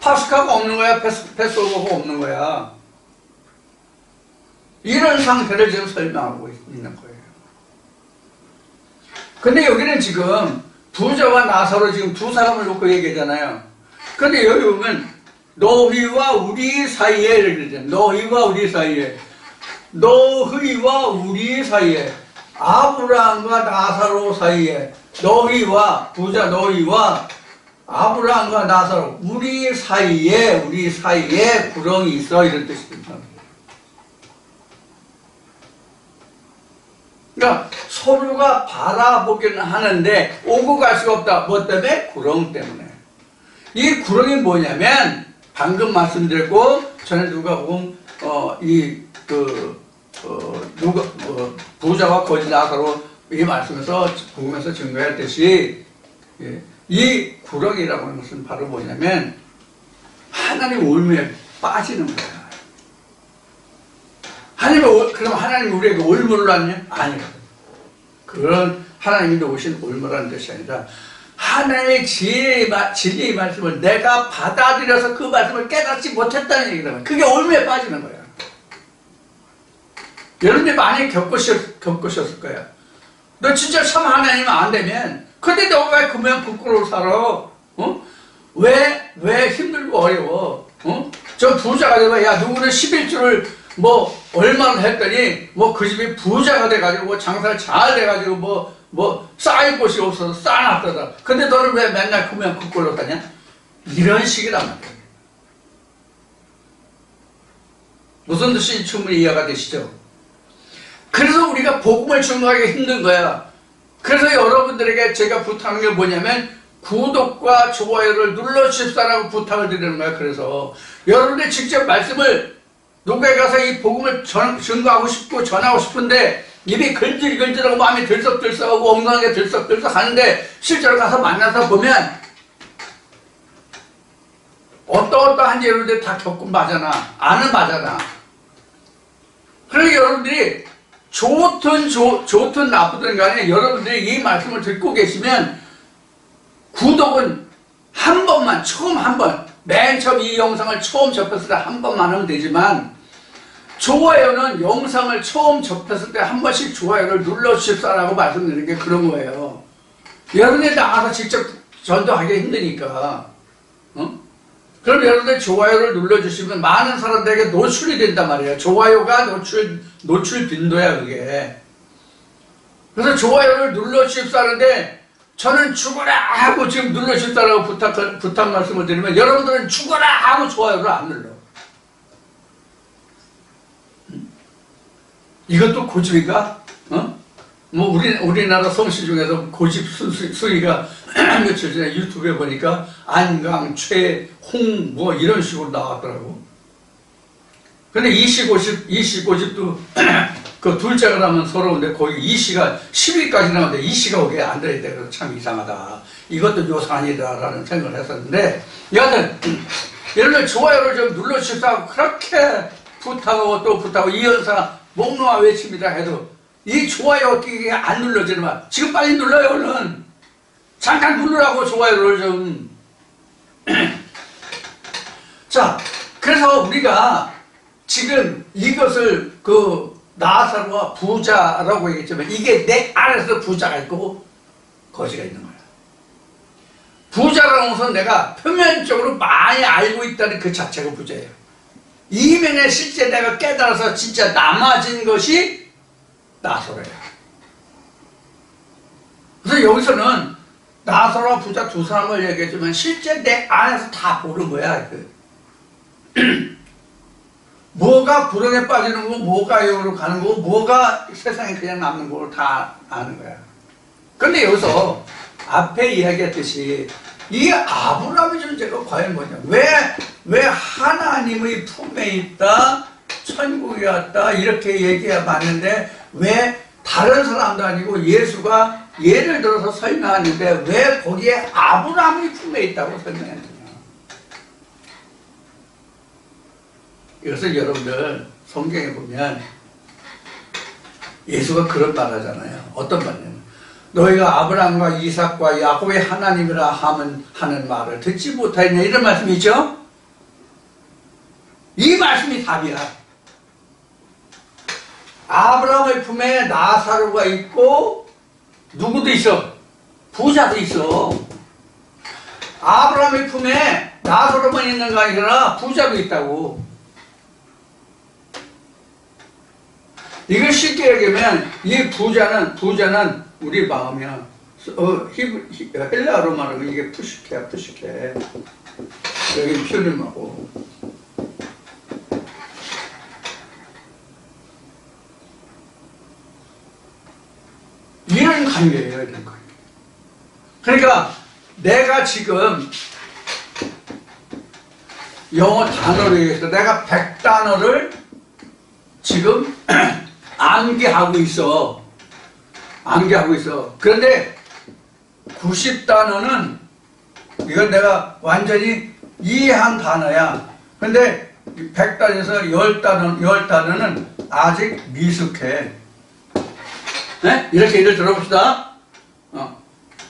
파스카가 없는 거야. 패스오버가 없는 거야. 이런 상태를 지금 설명하고 있는 거예요. 근데 여기는 지금 부자와 나사로 지금 두 사람을 놓고 얘기하잖아요. 근데 여기 보면 너희와 우리 사이에 이렇게 되잖아요. 너희와 우리 사이에, 너희와 우리 사이에, 아브라함과 나사로 사이에, 너희와 부자 너희와 아브라함과 나사로 우리 사이에 구렁이 있어, 이런 뜻입니다. 그러니까 서로가 바라보기는 하는데 오고 갈 수가 없다. 뭐 때문에? 구렁 때문에. 이 구렁이 뭐냐면 방금 말씀드렸고 전에 누가 보면 부자와 거지 나사로 이 말씀에서 복음에서 증거했듯이 이 구렁이라고 하는 것은 바로 뭐냐면 하나님 올무에 빠지는 거야. 그럼 하나님이 우리에게 올무를 놨냐? 아니거든. 그런 하나님이 오신 올무라는 뜻이 아니라 하나님의 진리의 말씀을 내가 받아들여서 그 말씀을 깨닫지 못했다는 얘기라면 그게 올무에 빠지는 거야. 여러분들이 많이 겪으셨을 거야. 너 진짜 참 하나님 안 되면 근데 너 왜 그냥 부끄러워 살아? 왜 힘들고 어려워? 저 부자가 되면 야 누구는 11조를 뭐 얼마나 했더니 뭐 그 집이 부자가 돼가지고 뭐 장사를 잘 돼가지고 뭐 쌓일 곳이 없어서 쌓아놨더라. 근데 너는 왜 맨날 그냥 그 꼴로 사냐? 이런 식이란 말이야. 무슨 뜻인지 충분히 이해가 되시죠? 그래서 우리가 복음을 증거하기 힘든 거야. 그래서 여러분들에게 제가 부탁하는 게 뭐냐면 구독과 좋아요를 눌러주십사라고 부탁을 드리는 거야. 그래서 여러분들이 직접 말씀을 누구에 가서 이 복음을 증거하고 싶고 전하고 싶은데 입이 글질글질하고 마음이 들썩들썩하고 엉덩이가 들썩들썩 하는데 실제로 가서 만나서 보면 어떠한지 여러분들이 다 겪은 바잖아. 아는 바잖아. 그러니까 여러분들이 좋든 나쁘든 간에 여러분들이 이 말씀을 듣고 계시면 구독은 한 번만, 처음 한 번, 맨 처음 이 영상을 처음 접했을 때 한 번만 하면 되지만 좋아요는 영상을 처음 접했을 때 한 번씩 좋아요를 눌러주십사라고 말씀드리는 게 그런 거예요. 여러분이 나가서 직접 전도하기 힘드니까. 그럼 여러분들 좋아요를 눌러주시면 많은 사람들에게 노출이 된단 말이에요. 좋아요가 노출 빈도야 그게. 그래서 좋아요를 눌러주십사는데 저는 죽어라 하고 지금 눌러주십사라고 부탁 말씀을 드리면 여러분들은 죽어라 하고 좋아요를 안 눌러. 이것도 고집인가? 뭐 우리나라 성씨 중에서 고집 수위가 며칠 전에 유튜브에 보니까 안강, 최, 홍 뭐 이런 식으로 나왔더라고. 근데 이씨 고집도 그 둘째가 나면 서러운데 거기 이씨가 10위까지 나오는데 이씨가 거기에 안 들어있대. 그래서 참 이상하다. 이것도 요산이다라는 생각을 했었는데 여하튼 여러분들 좋아요를 좀 눌러주십사 그렇게 부탁하고 또 부탁하고 이연사 목놓아 외칩니다 해도 이 좋아요 끼기 안 눌러지는 말. 지금 빨리 눌러요 얼른. 잠깐 누르라고 좋아요를 좀. 자, 그래서 우리가 지금 이것을 나사로와 부자라고 얘기했지만 이게 내 안에서 부자가 있고 거지가 있는 거야. 부자라는 것은 내가 표면적으로 많이 알고 있다는 그 자체가 부자예요. 이면에 실제 내가 깨달아서 진짜 남아진 것이 나사로예요. 그래서 여기서는 나사로와 부자 두 사람을 얘기했지만 실제 내 안에서 다 보는 거야. 뭐가 구렁에 빠지는 거고 뭐가 영으로 가는 거고 뭐가 세상에 그냥 남는 거고 다 아는 거야. 그런데 여기서 앞에 이야기했듯이 이 아브라함의 존재가 과연 뭐냐? 왜 하나님의 품에 있다, 천국에 왔다 이렇게 얘기해 봤는데 왜 다른 사람도 아니고 예수가 예를 들어서 설명하는데 왜 거기에 아브라함의 품에 있다고 설명했느냐? 이것을 여러분들 성경에 보면 예수가 그런 말 하잖아요. 어떤 말이냐면 너희가 아브라함과 이삭과 야곱의 하나님이라 하는 말을 듣지 못하였냐 이런 말씀이죠. 이 말씀이 답이야. 아브라함의 품에 나사로가 있고 누구도 있어. 부자도 있어. 아브라함의 품에 나사로만 있는 거 아니라 부자도 있다고. 이걸 쉽게 얘기하면 이 부자는 우리 마음이야. 헬라어로 말하면 이게 푸시케야. 여기 표현하고 이런 관계예요. 이런 관계. 그러니까 내가 지금 영어 단어로 얘기해서 내가 100단어를 지금 암기하고 있어. 그런데 90단어는 이건 내가 완전히 이해한 단어야. 근데 100단에서 10단어는 아직 미숙해. 네? 이렇게 예를 들어봅시다.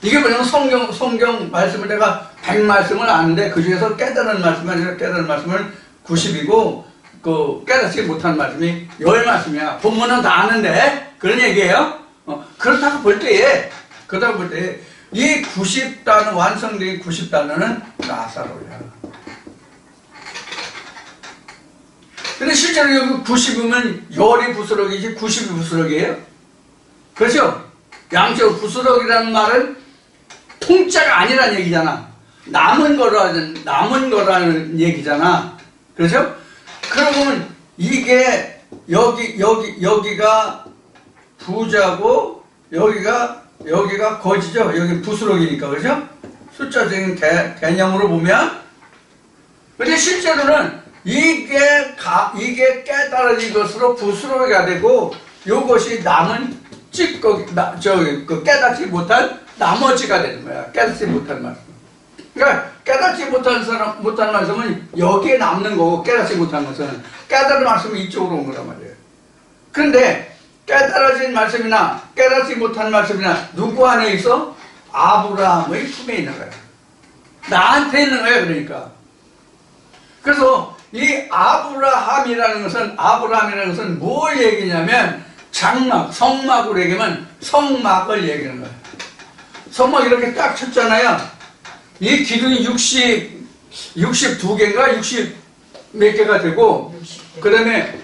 이게 뭐냐면 성경 말씀을 내가 100말씀을 아는데 그 중에서 깨달은 말씀을 90이고 그 깨닫지 못한 말씀이 10말씀이야. 본문은 다 아는데 그런 얘기예요. 그렇다고 볼 때에 이 90단어 완성된 90단어는 나사로야. 근데 실제로 여기 90이면 열이 부스러기지 90이 부스러기예요. 그렇죠? 양쪽 부스러기라는 말은 통짜가 아니라는 얘기잖아. 남은 거라는 얘기잖아. 그렇죠? 그러면 이게 여기가 부자고 여기가 거지죠. 여기 부스러기니까. 그렇죠? 숫자적인 개념으로 보면. 근데 실제로는 이게 깨달아진 것으로 부스러기가 되고 요것이 남은 깨닫지 못한 나머지가 되는 거야. 깨닫지 못한 말씀. 그러니까 깨닫지 못한 말씀은 여기에 남는 거고 깨닫지 못한 것은 깨달은 말씀이 이쪽으로 온 거란 말이에요. 그런데 깨달아진 말씀이나 깨닫지 못한 말씀이나 누구 안에 있어? 아브라함의 품에 있는 거야. 나한테 있는 거야. 그러니까. 그래서 이 아브라함이라는 것은 뭘 얘기냐면 성막으로 얘기하면 성막을 얘기하는 거야. 성막 이렇게 딱 쳤잖아요. 이 기둥이 62개인가 60 몇 개가 되고, 그 다음에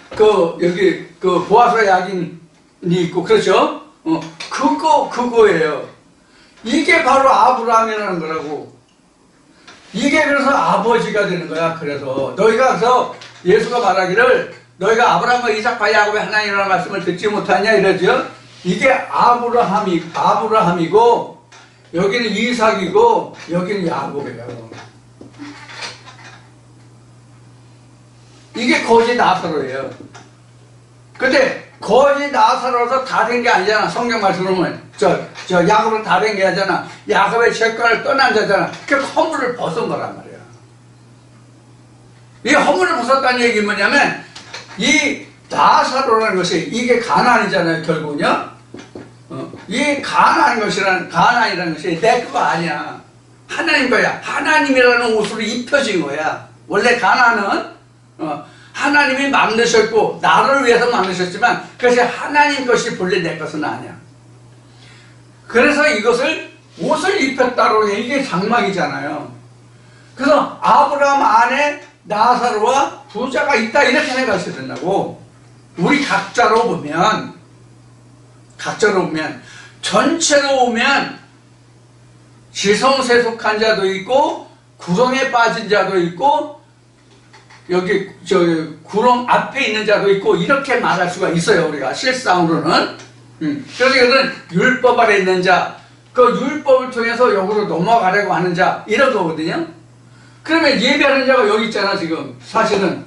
여기 보아서 야긴이 있고, 그렇죠? 그거예요. 이게 바로 아브라함이라는 거라고. 이게 그래서 아버지가 되는 거야. 그래서 예수가 말하기를 너희가 아브라함과 이삭과 야곱의 하나님이라는 말씀을 듣지 못하냐 이러죠. 이게 아브라함이고 여기는 이삭이고 여기는 야곱이에요. 이게 거지 나사로예요. 근데 거지 나사로서 다 된 게 아니잖아. 성경 말씀으로 보면 야곱은 다 된 게 아니잖아. 야곱의 죄권을 떠난 자잖아. 그 허물을 벗은 거란 말이야. 이 허물을 벗었다는 얘기는 뭐냐면 이 나사로라는 것이 이게 가나안이잖아요. 결국은요. 이 가나안이라는 것이 내 거 아니야. 하나님 거야. 하나님이라는 옷으로 입혀진 거야. 원래 가나안은 하나님이 만드셨고 나를 위해서 만드셨지만 그것이 하나님 것이 본래 내 것은 아니야. 그래서 이것을 옷을 입혔다고 해. 이게 장막이잖아요. 그래서 아브라함 안에 나사로와 부자가 있다 이렇게 생각하셔야 된다고. 우리 각자로 보면 전체로 보면 지성세속한 자도 있고 구덩에 빠진 자도 있고 여기 저 구름 앞에 있는 자도 있고 이렇게 말할 수가 있어요. 우리가 실상으로는. 그래서 이것은 율법 아래 있는 자, 그 율법을 통해서 여기로 넘어가려고 하는 자 이런 거거든요. 그러면 예배하는 자가 여기 있잖아. 지금 사실은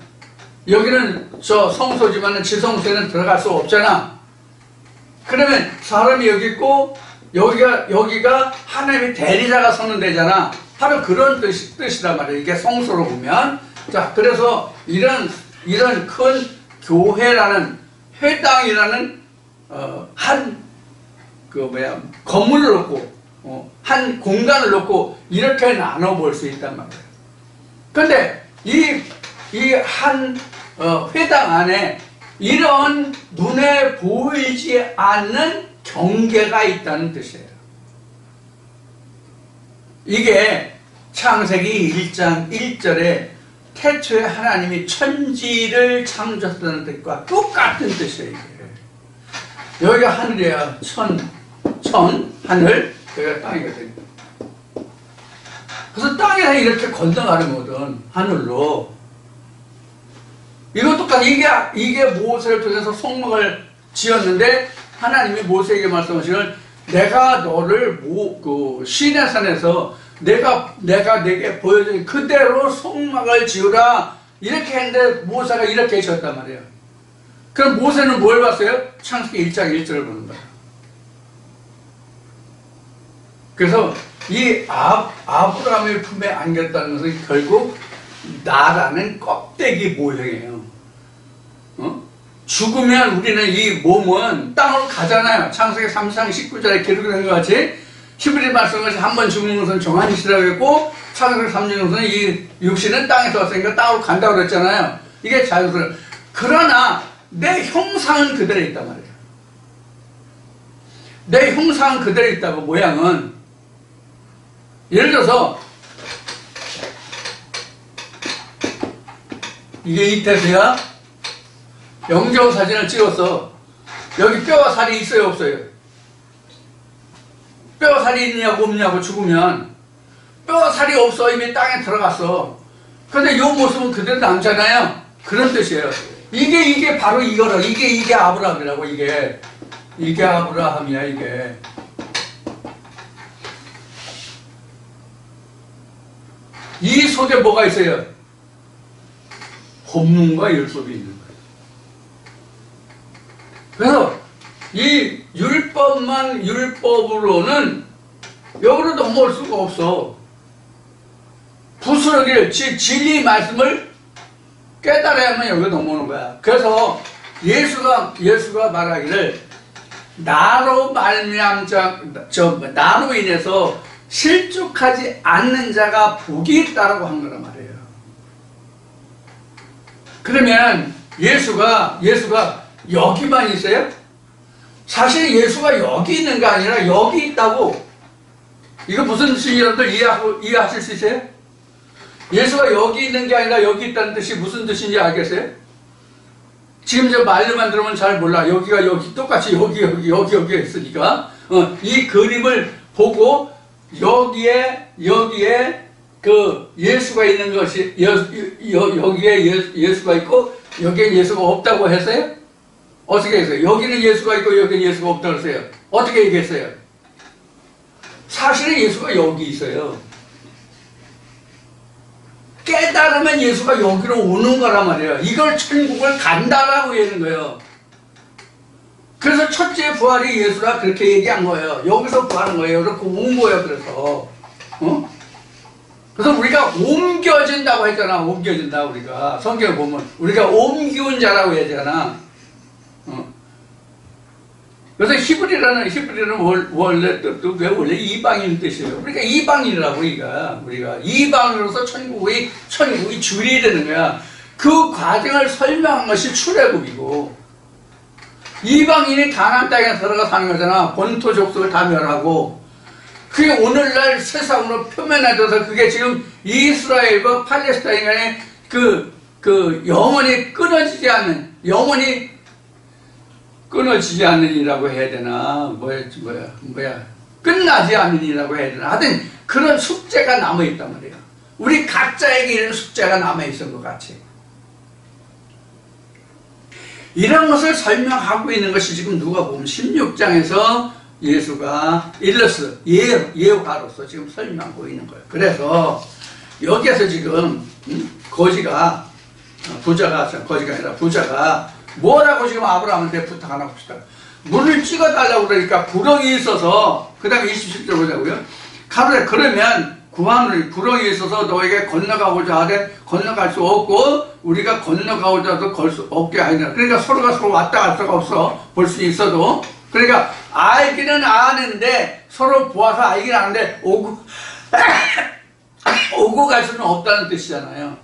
여기는 저 성소지만은 지성소에는 들어갈 수 없잖아. 그러면 사람이 여기 있고 여기가 하나님의 대리자가 서는 데잖아. 바로 그런 뜻이란 말이에요. 이게 성소로 보면. 자, 그래서 이런 큰 교회라는, 회당이라는, 건물을 놓고, 한 공간을 놓고, 이렇게 나눠볼 수 있단 말이에요. 근데, 회당 안에 이런 눈에 보이지 않는 경계가 있다는 뜻이에요. 이게 창세기 1장 1절에 태초에 하나님이 천지를 창조했다는 뜻과 똑같은 뜻이에요. 이게. 여기가 하늘이야. 하늘, 여기가 땅이거든요. 그래서 땅에서 이렇게 건너가는 거든, 하늘로. 이거 똑같이, 이게 모세를 통해서 성막을 지었는데, 하나님이 모세에게 말씀하시는, 내가 너를 시내산에서 내가 내게 보여준 그대로 성막을 지으라 이렇게 했는데 모세가 이렇게 지었단 말이에요. 그럼 모세는 뭘 봤어요? 창세기 1장 1절을 보는 거예요. 그래서 이 아브라함의 품에 안겼다는 것은 결국 나라는 껍데기 모형이에요. 죽으면 우리는 이 몸은 땅으로 가잖아요. 창세기 3장 19절에 기록된 것 같이 히브리 말씀을 한번 죽는 것은 정한 시라고 했고 창세기 3장에서는 이 육신은 땅에서 왔으니까 땅으로 간다고 그랬잖아요. 이게 자연스러워요. 그러나 내 형상은 그대로 있단 말이에요. 내 형상은 그대로 있다고 모양은 예를 들어서 이게 이태수야 영정 사진을 찍었어. 여기 뼈와 살이 있어요 없어요? 뼈와 살이 있냐고 없냐고 죽으면 뼈와 살이 없어. 이미 땅에 들어갔어. 근데 이 모습은 그대로 남잖아요. 그런 뜻이에요. 이게 바로 이거라. 이게 아브라함이라고. 이게 아브라함이야. 이게 이 속에 뭐가 있어요? 법문과 율법이 있는 거예요. 그래서 이 율법만 율법으로는 여기로 넘어올 수가 없어. 부스러기를 진리 말씀을 깨달아야만 여기로 넘어오는 거야. 그래서 예수가 말하기를 나로 나로 인해서 실족하지 않는 자가 복이 있다라고 한 거란 말이에요. 그러면 예수가 여기만 있어요? 사실 예수가 여기 있는 게 아니라 여기 있다고. 이거 무슨 뜻인지 여러분들 이해하실 수 있어요? 예수가 여기 있는 게 아니라 여기 있다는 뜻이 무슨 뜻인지 알겠어요? 지금 저 말로만 들으면 잘 몰라. 여기가 여기 똑같이 여기 있으니까 이 그림을 보고 여기에 그 예수가 있는 것이 여기에 예수가 있고 여기에 예수가 없다고 했어요? 어떻게 했어요? 여기는 예수가 있고 여기는 예수가 없다고 했어요. 어떻게 얘기했어요? 사실은 예수가 여기 있어요. 깨달으면 예수가 여기로 오는 거란 말이에요. 이걸 천국을 간다라고 얘기하는 거예요. 그래서 첫째 부활이 예수가 그렇게 얘기한 거예요. 여기서 부활한 거예요. 이렇게 온 거예요. 그래서 그래서 우리가 옮겨진다고 했잖아. 옮겨진다. 우리가 성경을 보면 우리가 옮기운 자라고 해야 되잖아. 그래서 히브리는 원래 뜻도 원래 이방인 뜻이에요. 그러니까 이방인이라고 우리가 이방으로서 천국이 줄이 되는 거야. 그 과정을 설명한 것이 출애굽이고 이방인이 가나안 땅에 들어가 사는 거잖아. 본토 족속을 다 멸하고 그게 오늘날 세상으로 표면화돼서 그게 지금 이스라엘과 팔레스타인 간의 그 영원히 끊어지지 않는이라고 해야 되나? 끝나지 않는이라고 해야 되나? 하여튼 그런 숙제가 남아있단 말이에요. 우리 각자에게 이런 숙제가 남아있은 것 같이. 이런 것을 설명하고 있는 것이 지금 누가복음 16장에서 예수가 일러스 예화로서 지금 설명하고 있는 거예요. 그래서 여기에서 지금 거지가 아니라 부자가 뭐라고 지금 아브라함한테 부탁하나 봅시다. 물을 찍어달라고 그러니까 구렁이 있어서, 그 다음에 27절 보자고요. 가로되 그러면 구하노니 구렁이 있어서 너에게 건너가고자 하되 건너갈 수 없고 우리가 건너가고자 해도 걸 수 없게 하니라. 그러니까 서로가 서로 왔다 갈 수가 없어. 볼 수 있어도. 그러니까 알기는 아는데, 서로 보아서 알기는 아는데 오고 갈 수는 없다는 뜻이잖아요.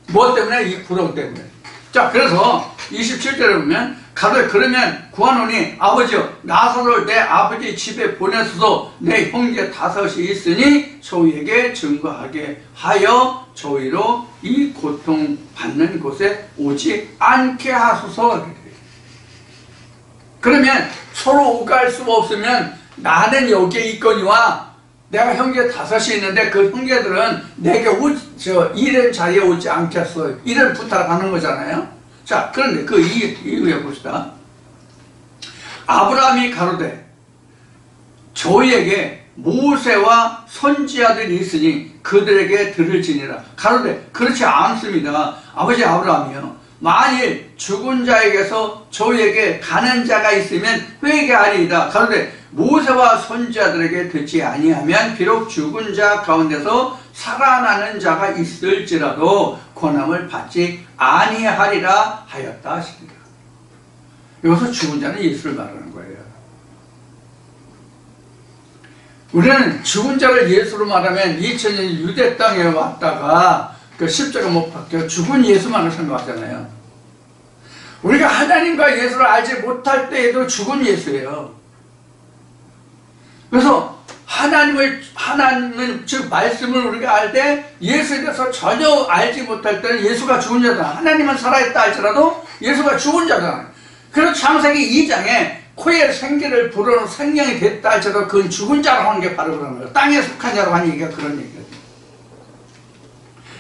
뭐 때문에? 이 구렁 때문에. 자, 그래서 27절에 보면 가로되 그러면 구하노니 아버지여 나사로를 내 아버지 집에 보내소서. 내 형제 5이 있으니 저희에게 증거하게 하여 저희로 이 고통받는 곳에 오지 않게 하소서. 그러면 서로 오갈 수 없으면 나는 여기에 있거니와 내가 형제 5이 있는데 그 형제들은 내게 이런 자리에 오지 않겠어. 이런 부탁하는 거잖아요. 자, 그런데 그 이유에 봅시다. 아브라함이 가로되 저희에게 모세와 선지자들이 있으니 그들에게 들을지니라. 가로되 그렇지 않습니다. 아버지 아브라함이요, 만일 죽은 자에게서 저희에게 가는 자가 있으면 회개하리이다. 가로되 모세와 선지자들에게 듣지 아니하면 비록 죽은 자 가운데서 살아나는 자가 있을지라도 권함을 받지 아니하리라 하였다 하십니다. 여기서 죽은 자는 예수를 말하는 거예요. 우리는 죽은 자를 예수로 말하면 2000년 유대 땅에 왔다가 그 십자가 못 박혀 죽은 예수만을 생각하잖아요. 우리가 하나님과 예수를 알지 못할 때에도 죽은 예수예요. 그래서 하나님을 즉 말씀을 우리가 알 때 예수에 대해서 전혀 알지 못할 때는 예수가 죽은 자잖아. 하나님은 살아있다 할지라도 예수가 죽은 자잖아. 그래서 창세기 2장에 코에 생기를 불어넣은 생명이 됐다 할지라도 그건 죽은 자라고 하는 게 바로 그런 거예요. 땅에 속한 자라고 하는 얘기가 그런 얘기거든요.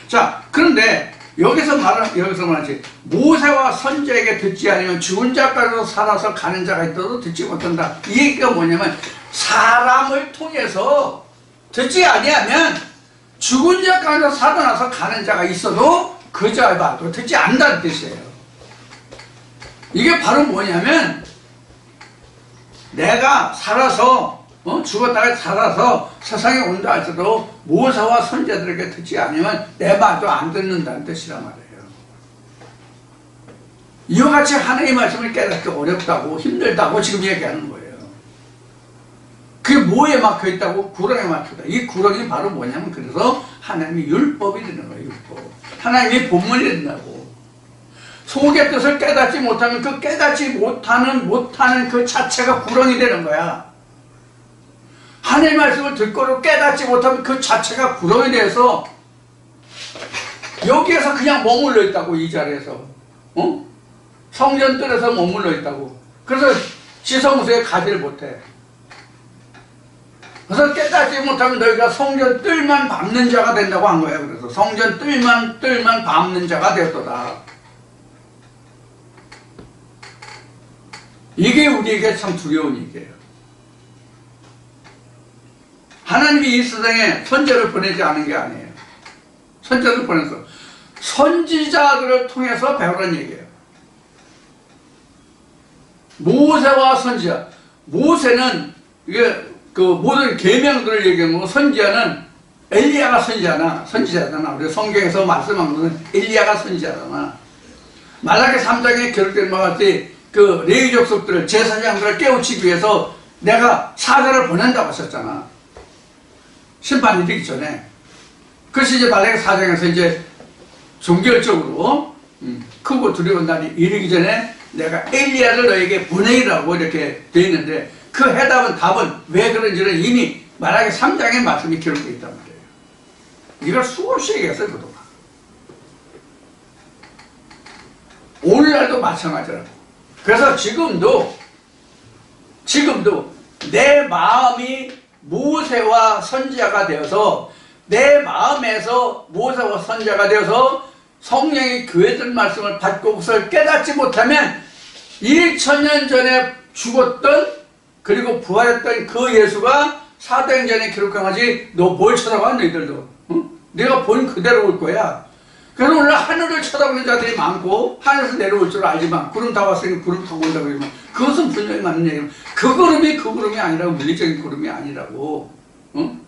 자, 그런데 여기서 말하지 모세와 선지자에게 듣지 않으면 죽은 자까지도 살아서 가는 자가 있어도 듣지 못한다. 이 얘기가 뭐냐면 사람을 통해서 듣지 아니하면 죽은 자 가운데서 살아나서 가는 자가 있어도 그 자도 듣지 않는다는 뜻이에요. 이게 바로 뭐냐면 내가 살아서 죽었다가 살아서 세상에 온다 할지라도 모세와 선지자들에게 듣지 않으면 내 말도 안 듣는다는 뜻이란 말이에요. 이와 같이 하나님의 말씀을 깨닫기 어렵다고 힘들다고 지금 얘기하는 거예요. 그게 뭐에 막혀있다고? 구렁에 막혀있다. 이 구렁이 바로 뭐냐면 그래서 하나님의 율법이 되는 거예요. 율법. 하나님의 본문이 된다고. 속의 뜻을 깨닫지 못하면 그 깨닫지 못하는 그 자체가 구렁이 되는 거야. 하나님의 말씀을 듣고도 깨닫지 못하면 그 자체가 구렁이 돼서 여기에서 그냥 머물러 있다고. 이 자리에서 성전뜰에서 머물러 있다고. 그래서 지성소에 가지를 못해. 그래서 깨닫지 못하면 너희가 성전 뜰만 밟는 자가 된다고 한 거예요. 그래서 성전 뜰만 밟는 자가 되었도다. 이게 우리에게 참 두려운 얘기예요. 하나님이 이 세상에 선지자를 보내지 않은 게 아니에요. 선지자를 보내서 선지자들을 통해서 배우라는 얘기예요. 모세와 선지자. 모세는 이게 그 모든 계명들을 얘기하고 선지자는 엘리야가 선지자잖아. 우리 성경에서 말씀한 것은 엘리야가 선지자잖아. 말라기 3장에 기록된 바와 같이 그 레위 족속들을 제사장들을 깨우치기 위해서 내가 사자를 보낸다고 하셨잖아. 심판이 되기 전에. 그래서 이제 말라기 4장에서 이제 종결적으로 크고 두려운 날이 이르기 전에 내가 엘리야를 너에게 보내리라고 이렇게 되어 있는데 그 답은 왜 그런지는 이미 말라기 3장의 말씀이 기록되어 있단 말이에요. 이걸 수없이 얘기했어요, 그동안. 오늘날도 마찬가지라고. 그래서 지금도 내 마음이 모세와 선지자가 되어서 내 마음에서 모세와 선지자가 되어서 성령의 교회들 말씀을 받고 그것을 깨닫지 못하면 2000년 전에 죽었던 그리고 부활했던 그 예수가 사도행전에 기록한 것이 너 뭘 쳐다봐 너희들도 응? 내가 본 그대로 올 거야. 그래서 오늘 하늘을 쳐다보는 자들이 많고 하늘에서 내려올 줄 알지만 구름 다 왔으니 구름 타고 온다고 그러지만 그것은 분명히 맞는 얘기예요. 그 구름이 아니라고 물리적인 구름이 아니라고 응?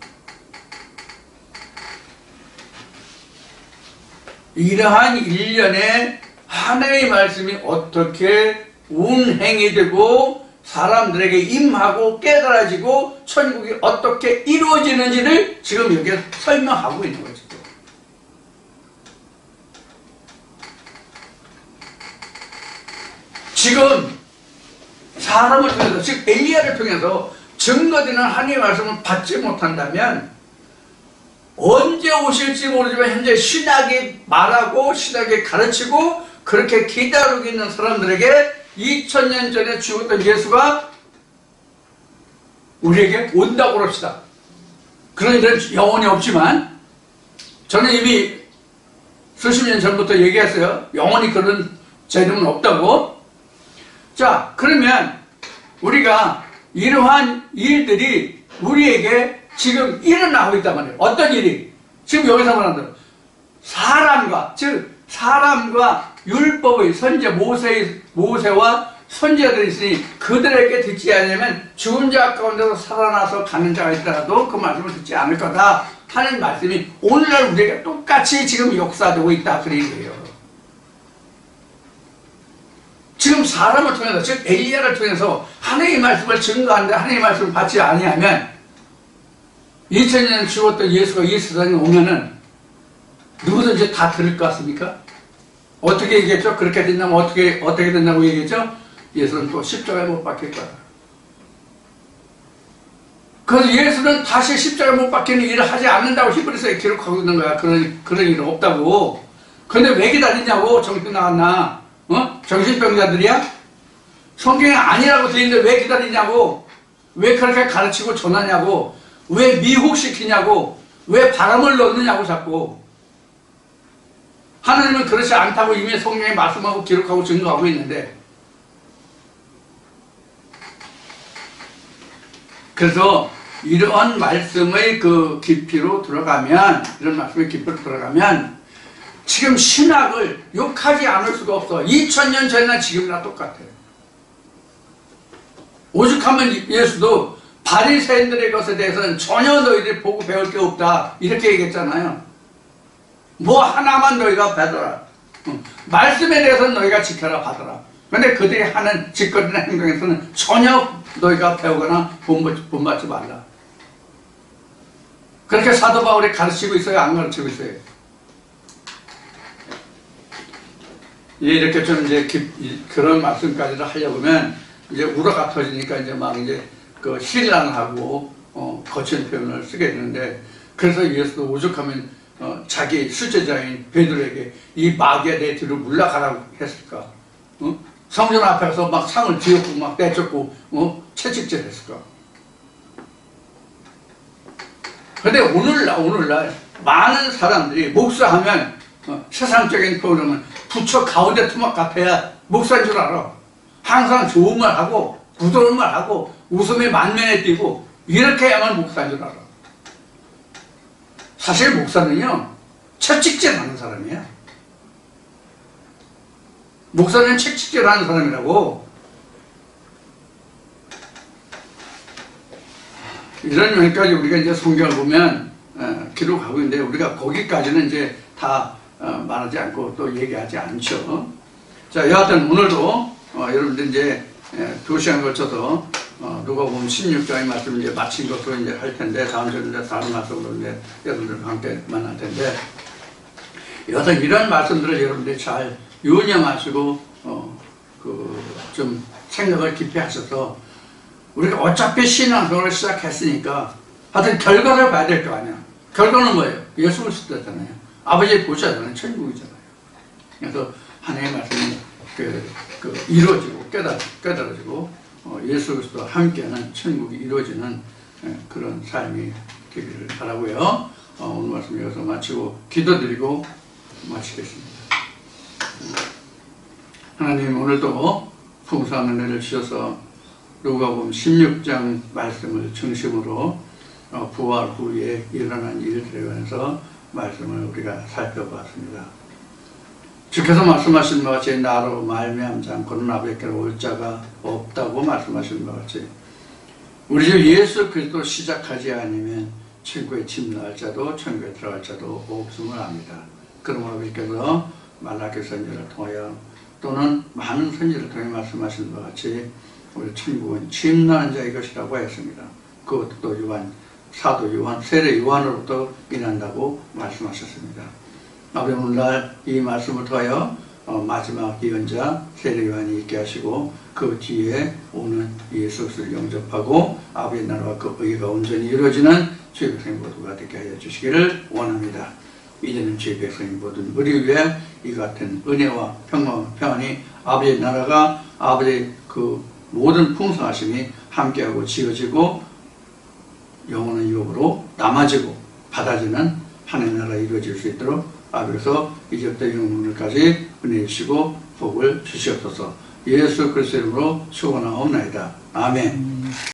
이러한 일련의 하나님의 말씀이 어떻게 운행이 되고 사람들에게 임하고 깨달아지고 천국이 어떻게 이루어지는지를 지금 여기에 설명하고 있는 거죠. 지금 사람을 통해서 즉 엘리야를 통해서 증거되는 하나님의 말씀을 받지 못한다면 언제 오실지 모르지만 현재 신학이 말하고 신학이 가르치고 그렇게 기다리고 있는 사람들에게 2000년 전에 죽었던 예수가 우리에게 온다고 그럽시다. 그런 일은 영원히 없지만 저는 이미 수십 년 전부터 얘기했어요. 영원히 그런 재능은 없다고. 자, 그러면 우리가 이러한 일들이 우리에게 지금 일어나고 있단 말이에요. 어떤 일이? 지금 여기서 말하는 대로 사람과 사람과 율법의 선제 모세와 선지자들이 있으니 그들에게 듣지 않으면 죽은 자 가운데서 살아나서 가는 자가 있더라도 그 말씀을 듣지 않을 거다 하는 말씀이 오늘날 우리에게 똑같이 지금 역사되고 있다 그런 얘기예요. 지금 사람을 통해서 즉 엘리야를 통해서 하나님의 말씀을 증거하는데 하나님의 말씀을 받지 아니하면 2000년 죽었던 예수가 이 세상에 오면은 누구든지 다 들을 것 같습니까? 어떻게 얘기했죠? 그렇게 된다면 어떻게 된다고 얘기했죠? 예수는 또 십자가에 못 박힐 거다. 그래서 예수는 다시 십자가에 못 박히는 일을 하지 않는다고 히브리서에 기록하고 있는 거야. 그런 일은 없다고. 근데 왜 기다리냐고. 정신 나갔나? 정신병자들이야? 성경에 아니라고 되어있는데 왜 기다리냐고. 왜 그렇게 가르치고 전하냐고. 왜 미혹시키냐고. 왜 바람을 넣느냐고 자꾸. 하나님은 그렇지 않다고 이미 성경에 말씀하고 기록하고 증거하고 있는데 그래서 이러한 말씀의 그 깊이로 들어가면 이런 말씀의 깊이로 들어가면 지금 신학을 욕하지 않을 수가 없어. 2000년 전이나 지금이나 똑같아요. 오죽하면 예수도 바리새인들의 것에 대해서는 전혀 너희들이 보고 배울 게 없다 이렇게 얘기했잖아요. 뭐 하나만 너희가 받아라. 말씀에 대해서는 너희가 지켜라 받아라. 그런데 그들이 하는 짓거리나 행동에서는 전혀 너희가 배우거나 본받지 말라. 그렇게 사도 바울이 가르치고 있어요? 안 가르치고 있어요? 이렇게 좀 이제 그런 말씀까지를 하려고 하면 이제 우라가 터지니까 이제 막 이제 그 신랑하고 거친 표현을 쓰게 되는데 그래서 예수도 오죽하면 자기 수제자인 베드로에게 이 마귀야 내 뒤로 물러가라고 했을까? 성전 앞에서 막 상을 뒤엎고 막 내쫓고 채찍질 했을까? 근데 오늘날 많은 사람들이 목사하면 세상적인 표현은 부처 가운데 토막 같아야 목사인 줄 알아. 항상 좋은 말 하고 부드러운 말 하고 웃음이 만면에 띄고 이렇게 해야만 목사인 줄 알아. 사실 목사는요 채찍질 하는 사람이야. 목사는 채찍질 하는 사람이라고. 이런 면까지 우리가 이제 성경을 보면 기록하고 있는데 우리가 거기까지는 이제 다 말하지 않고 또 얘기하지 않죠. 자, 여하튼 오늘도 여러분들 이제 2시간 걸쳐서 누가복음 16장의 말씀을 이제 마친 것으로 이제 할 텐데 다음 주에 이제 다른 말씀으로 이제 여러분들과 함께 만날 텐데 여하튼 이런 말씀들을 여러분들이 잘 유념하시고 좀 생각을 깊이 하셔서 우리가 어차피 신앙생활을 시작했으니까 하여튼 결과를 봐야 될 거 아니야. 결과는 뭐예요? 예수 그리스도잖아요. 아버지 보시잖아요. 천국이잖아요. 그래서 하나님의 말씀이 이루어지고 깨달아지고 예수 그리스도와 함께하는 천국이 이루어지는 그런 삶이 되기를 바라고요. 오늘 말씀 여기서 마치고 기도드리고 마치겠습니다. 하나님 오늘도 풍성한 은혜를 주셔서 누가복음 16장 말씀을 중심으로 부활 후에 일어난 일들에 관해서 말씀을 우리가 살펴봤습니다. 주께서 말씀하신 것 같이 나로 말미암지 않고는 아버지께로 올 자가 없다고 말씀하신 것 같이 우리 주 예수 그리스도 시작하지 않으면 천국에 침노할 자도 천국에 들어갈 자도 없음을 압니다. 그러므로 아버지께서 말라기 선지를 통하여 또는 많은 선지를 통해 말씀하신 것 같이 우리 천국은 침노하는 자의 것이라고 했습니다. 그것도 사도 요한, 세례 요한으로부터 인한다고 말씀하셨습니다. 아버지 오늘날 이 말씀을 통하여 마지막 예언자 세례 요한이 있게 하시고 그 뒤에 오는 예수 그리스도를 영접하고 아버지의 나라와 그 의가 온전히 이루어지는 주의 백성 모두가 되게 하여 주시기를 원합니다. 이제는 주의 백성 모든 우리 위해 이 같은 은혜와 평안이 아버지의 나라가 아버지의 그 모든 풍성하심이 함께하고 지어지고 영원한 유업으로 남아지고 받아지는 하나님의 나라 이루어질 수 있도록 아버지께서 이제부터 영원까지 은혜 주시고 복을 주시옵소서. 예수 그리스도 이름으로 축원하옵나이다. 아멘.